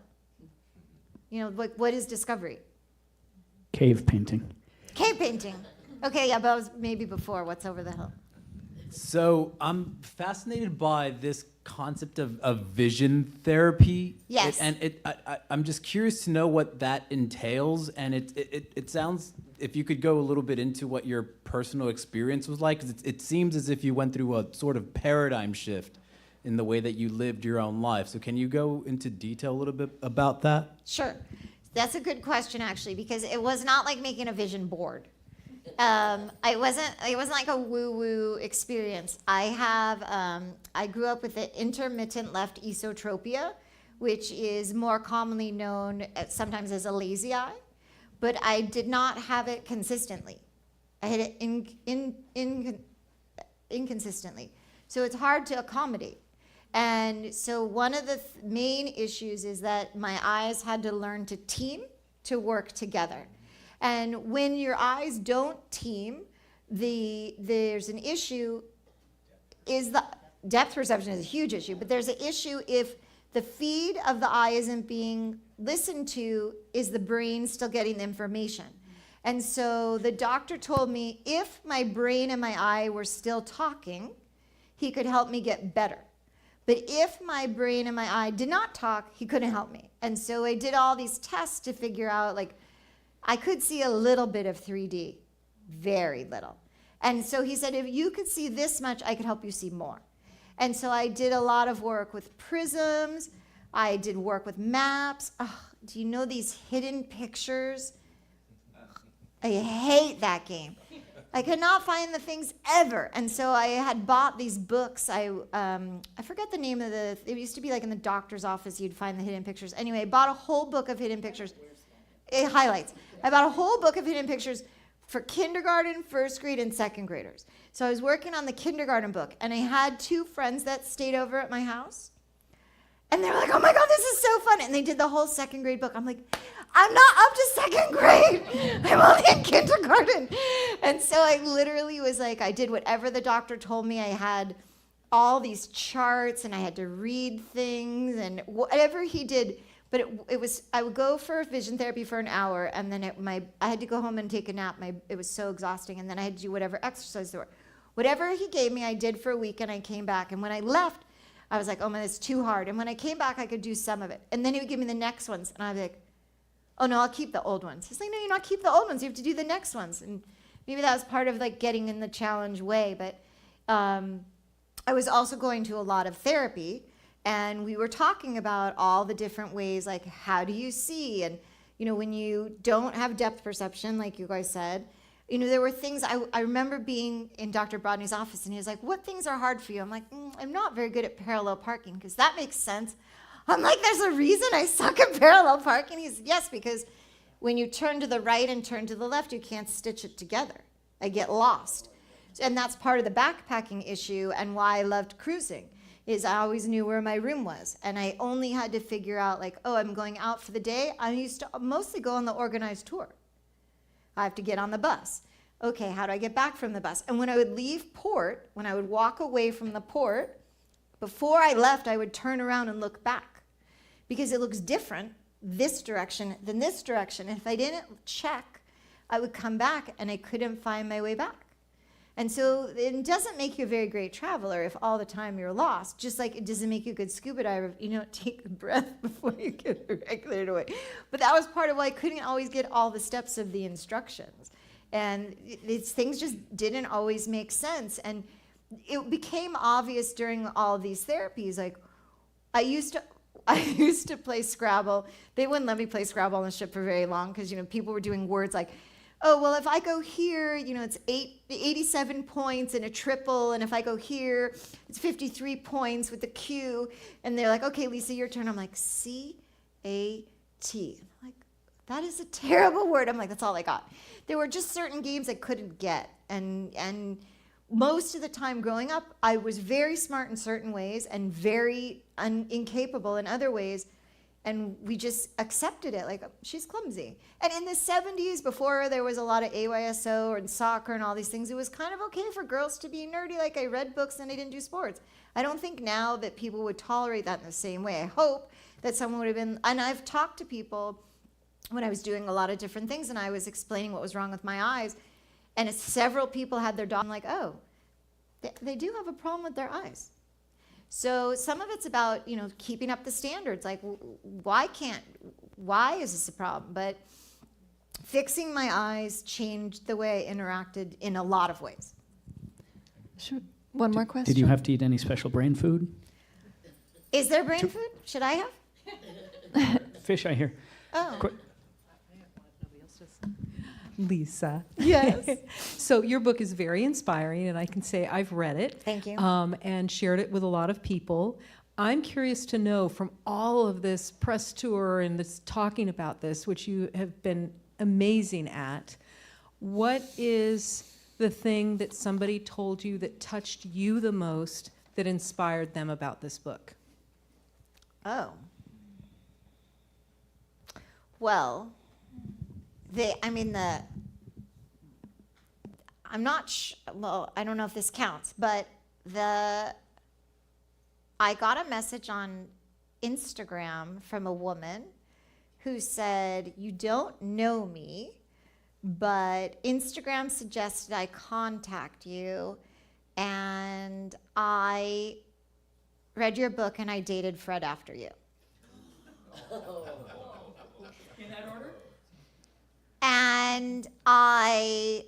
What is discovery? Cave painting. Cave painting. Okay, yeah, but it was maybe before what's over the hill. So I'm fascinated by this concept of vision therapy. Yes. I'm just curious to know what that entails. And it sounds, if you could go a little bit into what your personal experience was like, 'cause it seems as if you went through a sort of paradigm shift in the way that you lived your own life. So can you go into detail a little bit about that? Sure. That's a good question, actually, because it was not like making a vision board. It wasn't like a woo-woo experience. I grew up with the intermittent left esotropia, which is more commonly known sometimes as a lazy eye, but I did not have it consistently. I had it inconsistently. So it's hard to accommodate. And so one of the main issues is that my eyes had to learn to team, to work together. And when your eyes don't team, there's an issue, the depth perception is a huge issue, but there's an issue if the feed of the eye isn't being listened to, is the brain still getting the information? And so the doctor told me if my brain and my eye were still talking, he could help me get better. But if my brain and my eye did not talk, he couldn't help me. And so I did all these tests to figure out, I could see a little bit of 3D, very little. And so he said, if you could see this much, I could help you see more. And so I did a lot of work with prisms. I did work with maps. Oh, do you know these hidden pictures? I hate that game. I could not find the things ever. And so I had bought these books. I forget the name of it used to be like in the doctor's office, you'd find the hidden pictures. Anyway, I bought a whole book of hidden pictures. It highlights. I bought a whole book of hidden pictures for kindergarten, first grade, and second graders. So I was working on the kindergarten book, and I had 2 friends that stayed over at my house. And they were like, oh my God, this is so fun. And they did the whole second grade book. I'm like, I'm not up to second grade. I'm only in kindergarten. And so I literally was like, I did whatever the doctor told me. I had all these charts, and I had to read things, and whatever he did. But I would go for vision therapy for an hour, and then I had to go home and take a nap. It was so exhausting, and then I had to do whatever exercise there were. Whatever he gave me, I did for a week, and I came back. And when I left, I was like, oh man, it's too hard. And when I came back, I could do some of it. And then he would give me the next ones, and I'd be like, oh no, I'll keep the old ones. He's like, no, you're not keep the old ones. You have to do the next ones. And maybe that was part of getting in the challenge way. But I was also going to a lot of therapy. And we were talking about all the different ways, like how do you see? And, when you don't have depth perception, like you guys said, there were things, I remember being in Dr. Brodney's office, and he was like, what things are hard for you? I'm like, I'm not very good at parallel parking, because that makes sense. I'm like, there's a reason I suck at parallel parking? He said, yes, because when you turn to the right and turn to the left, you can't stitch it together. I get lost. And that's part of the backpacking issue and why I loved cruising. Is I always knew where my room was. And I only had to figure out I'm going out for the day. I used to mostly go on the organized tour. I have to get on the bus. Okay, how do I get back from the bus? And when I would leave port, when I would walk away from the port, before I left, I would turn around and look back. Because it looks different this direction than this direction. And if I didn't check, I would come back and I couldn't find my way back. And so it doesn't make you a very great traveler if all the time you're lost, just like it doesn't make you a good scuba diver if take a breath before you get cleared away. But that was part of why I couldn't always get all the steps of the instructions. And these things just didn't always make sense. And it became obvious during all of these therapies, I used to play Scrabble. They wouldn't let me play Scrabble on the ship for very long because, people were doing words like, oh, well, if I go here, it's 87 points and a triple. And if I go here, it's 53 points with the Q. And they're like, okay, Lisa, your turn. I'm like, C-A-T. I'm like, that is a terrible word. I'm like, that's all I got. There were just certain games I couldn't get. And most of the time growing up, I was very smart in certain ways and very incapable in other ways. And we just accepted it, like, she's clumsy. And in the 70s, before there was a lot of AYSO and soccer and all these things, it was kind of okay for girls to be nerdy, like I read books and I didn't do sports. I don't think now that people would tolerate that in the same way. I hope that someone would have been, and I've talked to people when I was doing a lot of different things and I was explaining what was wrong with my eyes, and several people had their daughter, like, oh, they do have a problem with their eyes. So some of it's about, you know, keeping up the standards. Like, why is this a problem? But fixing my eyes changed the way I interacted in a lot of ways. Sure. One more question. Did you have to eat any special brain food? Is there brain food? Should I have? Fish, I hear. Oh. Qu- Lisa. Yes. So your book is very inspiring, and I can say I've read it. Thank you. And shared it with a lot of people. I'm curious to know, from all of this press tour and this talking about this, which you have been amazing at, what is the thing that somebody told you that touched you the most that inspired them about this book? Oh. Well, I'm not, well, I don't know if this counts, but I got a message on Instagram from a woman who said, you don't know me, but Instagram suggested I contact you, and I read your book and I dated Fred after you. In that order? And I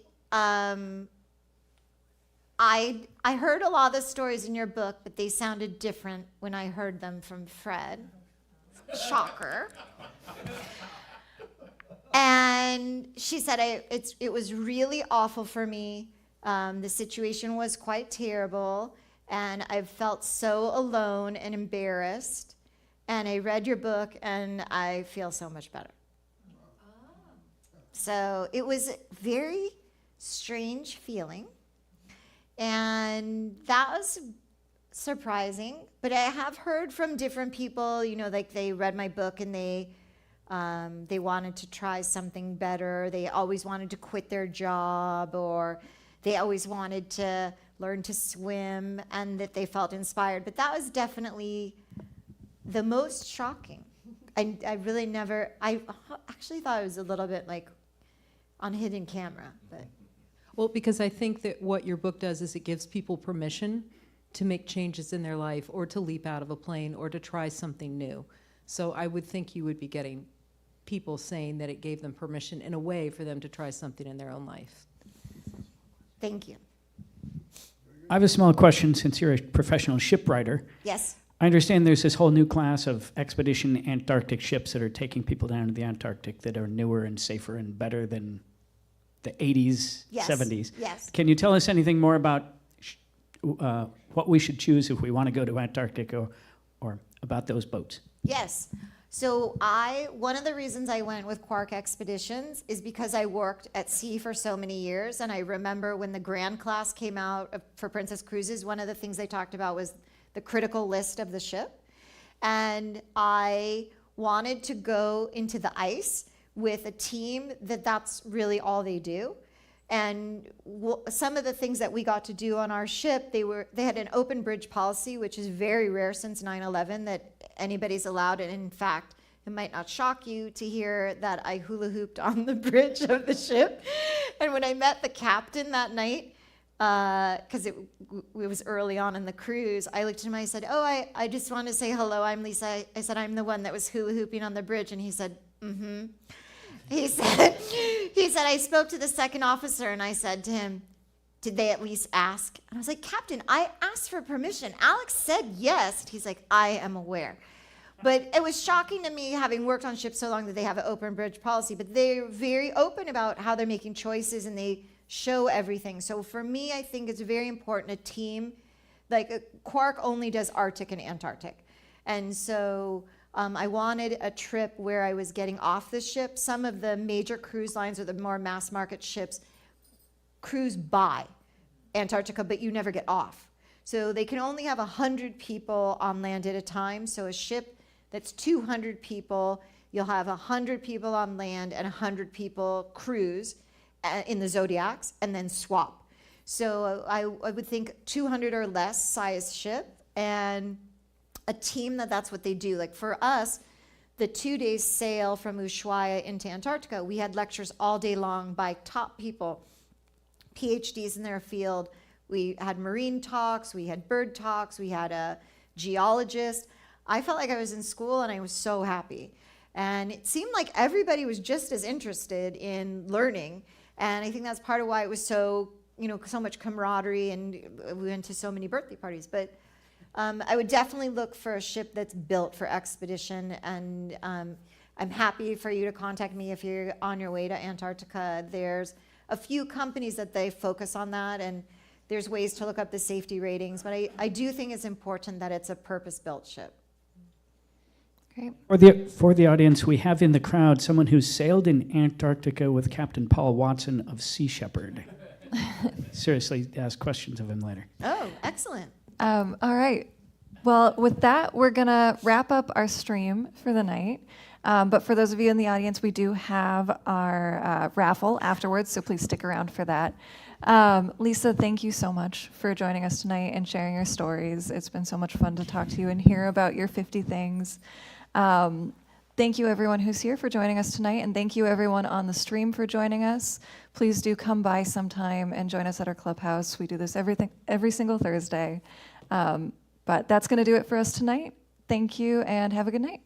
heard a lot of the stories in your book, but they sounded different when I heard them from Fred. Shocker. And she said, it was really awful for me. The situation was quite terrible, and I felt so alone and embarrassed. And I read your book, and I feel so much better. So it was a very strange feeling, and that was surprising. But I have heard from different people, you know, like they read my book and they wanted to try something better. They always wanted to quit their job, or they always wanted to learn to swim, and that they felt inspired. But that was definitely the most shocking. I really never, I actually thought it was a little bit like on hidden camera, but. Well, because I think that what your book does is it gives people permission to make changes in their life, or to leap out of a plane, or to try something new. So I would think you would be getting people saying that it gave them permission in a way for them to try something in their own life. Thank you. I have a small question, since you're a professional shipwriter. Yes. I understand there's this whole new class of expedition Antarctic ships that are taking people down to the Antarctic that are newer and safer and better than the 80s, Yes. 70s. Yes. Can you tell us anything more about what we should choose if we want to go to Antarctica, or about those boats? Yes. So one of the reasons I went with Quark Expeditions is because I worked at sea for so many years, and I remember when the Grand Class came out for Princess Cruises, one of the things they talked about was the critical list of the ship. And I wanted to go into the ice with a team that's really all they do. And some of the things that we got to do on our ship, they had an open bridge policy, which is very rare since 9/11 that anybody's allowed. And in fact, it might not shock you to hear that I hula hooped on the bridge of the ship. And when I met the captain that night, because it was early on in the cruise, I looked at him and I said, oh, I just want to say hello, I'm Lisa. I said, I'm the one that was hula hooping on the bridge. And he said, mm-hmm. He said, I spoke to the second officer and I said to him, did they at least ask? And I was like, Captain, I asked for permission. Alex said yes. He's like, I am aware. But it was shocking to me, having worked on ships so long, that they have an open bridge policy. But they're very open about how they're making choices, and they show everything. So for me, I think it's very important, a team, like Quark only does Arctic and Antarctic. And so I wanted a trip where I was getting off the ship. Some of the major cruise lines, or the more mass market ships, cruise by Antarctica, but you never get off. So they can only have 100 people on land at a time. So a ship that's 200 people, you'll have 100 people on land and 100 people cruise in the Zodiacs and then swap. So I would think 200 or less size ship, and a team that's what they do. Like for us, the 2 days sail from Ushuaia into Antarctica, we had lectures all day long by top people, PhDs in their field. We had marine talks, we had bird talks, we had a geologist. I felt like I was in school and I was so happy. And it seemed like everybody was just as interested in learning. And I think that's part of why it was so, so much camaraderie, and we went to so many birthday parties. But I would definitely look for a ship that's built for expedition. And I'm happy for you to contact me if you're on your way to Antarctica. There's a few companies that they focus on that, and there's ways to look up the safety ratings. But I do think it's important that it's a purpose-built ship. Great. For the audience, we have in the crowd someone who sailed in Antarctica with Captain Paul Watson of Sea Shepherd. Seriously, ask questions of him later. Oh, excellent. All right. Well, with that, we're going to wrap up our stream for the night. But for those of you in the audience, we do have our raffle afterwards, so please stick around for that. Lisa, thank you so much for joining us tonight and sharing your stories. It's been so much fun to talk to you and hear about your 50 things. Thank you, everyone who's here, for joining us tonight, and thank you, everyone on the stream, for joining us. Please do come by sometime and join us at our clubhouse. We do this every single Thursday. But that's going to do it for us tonight. Thank you, and have a good night.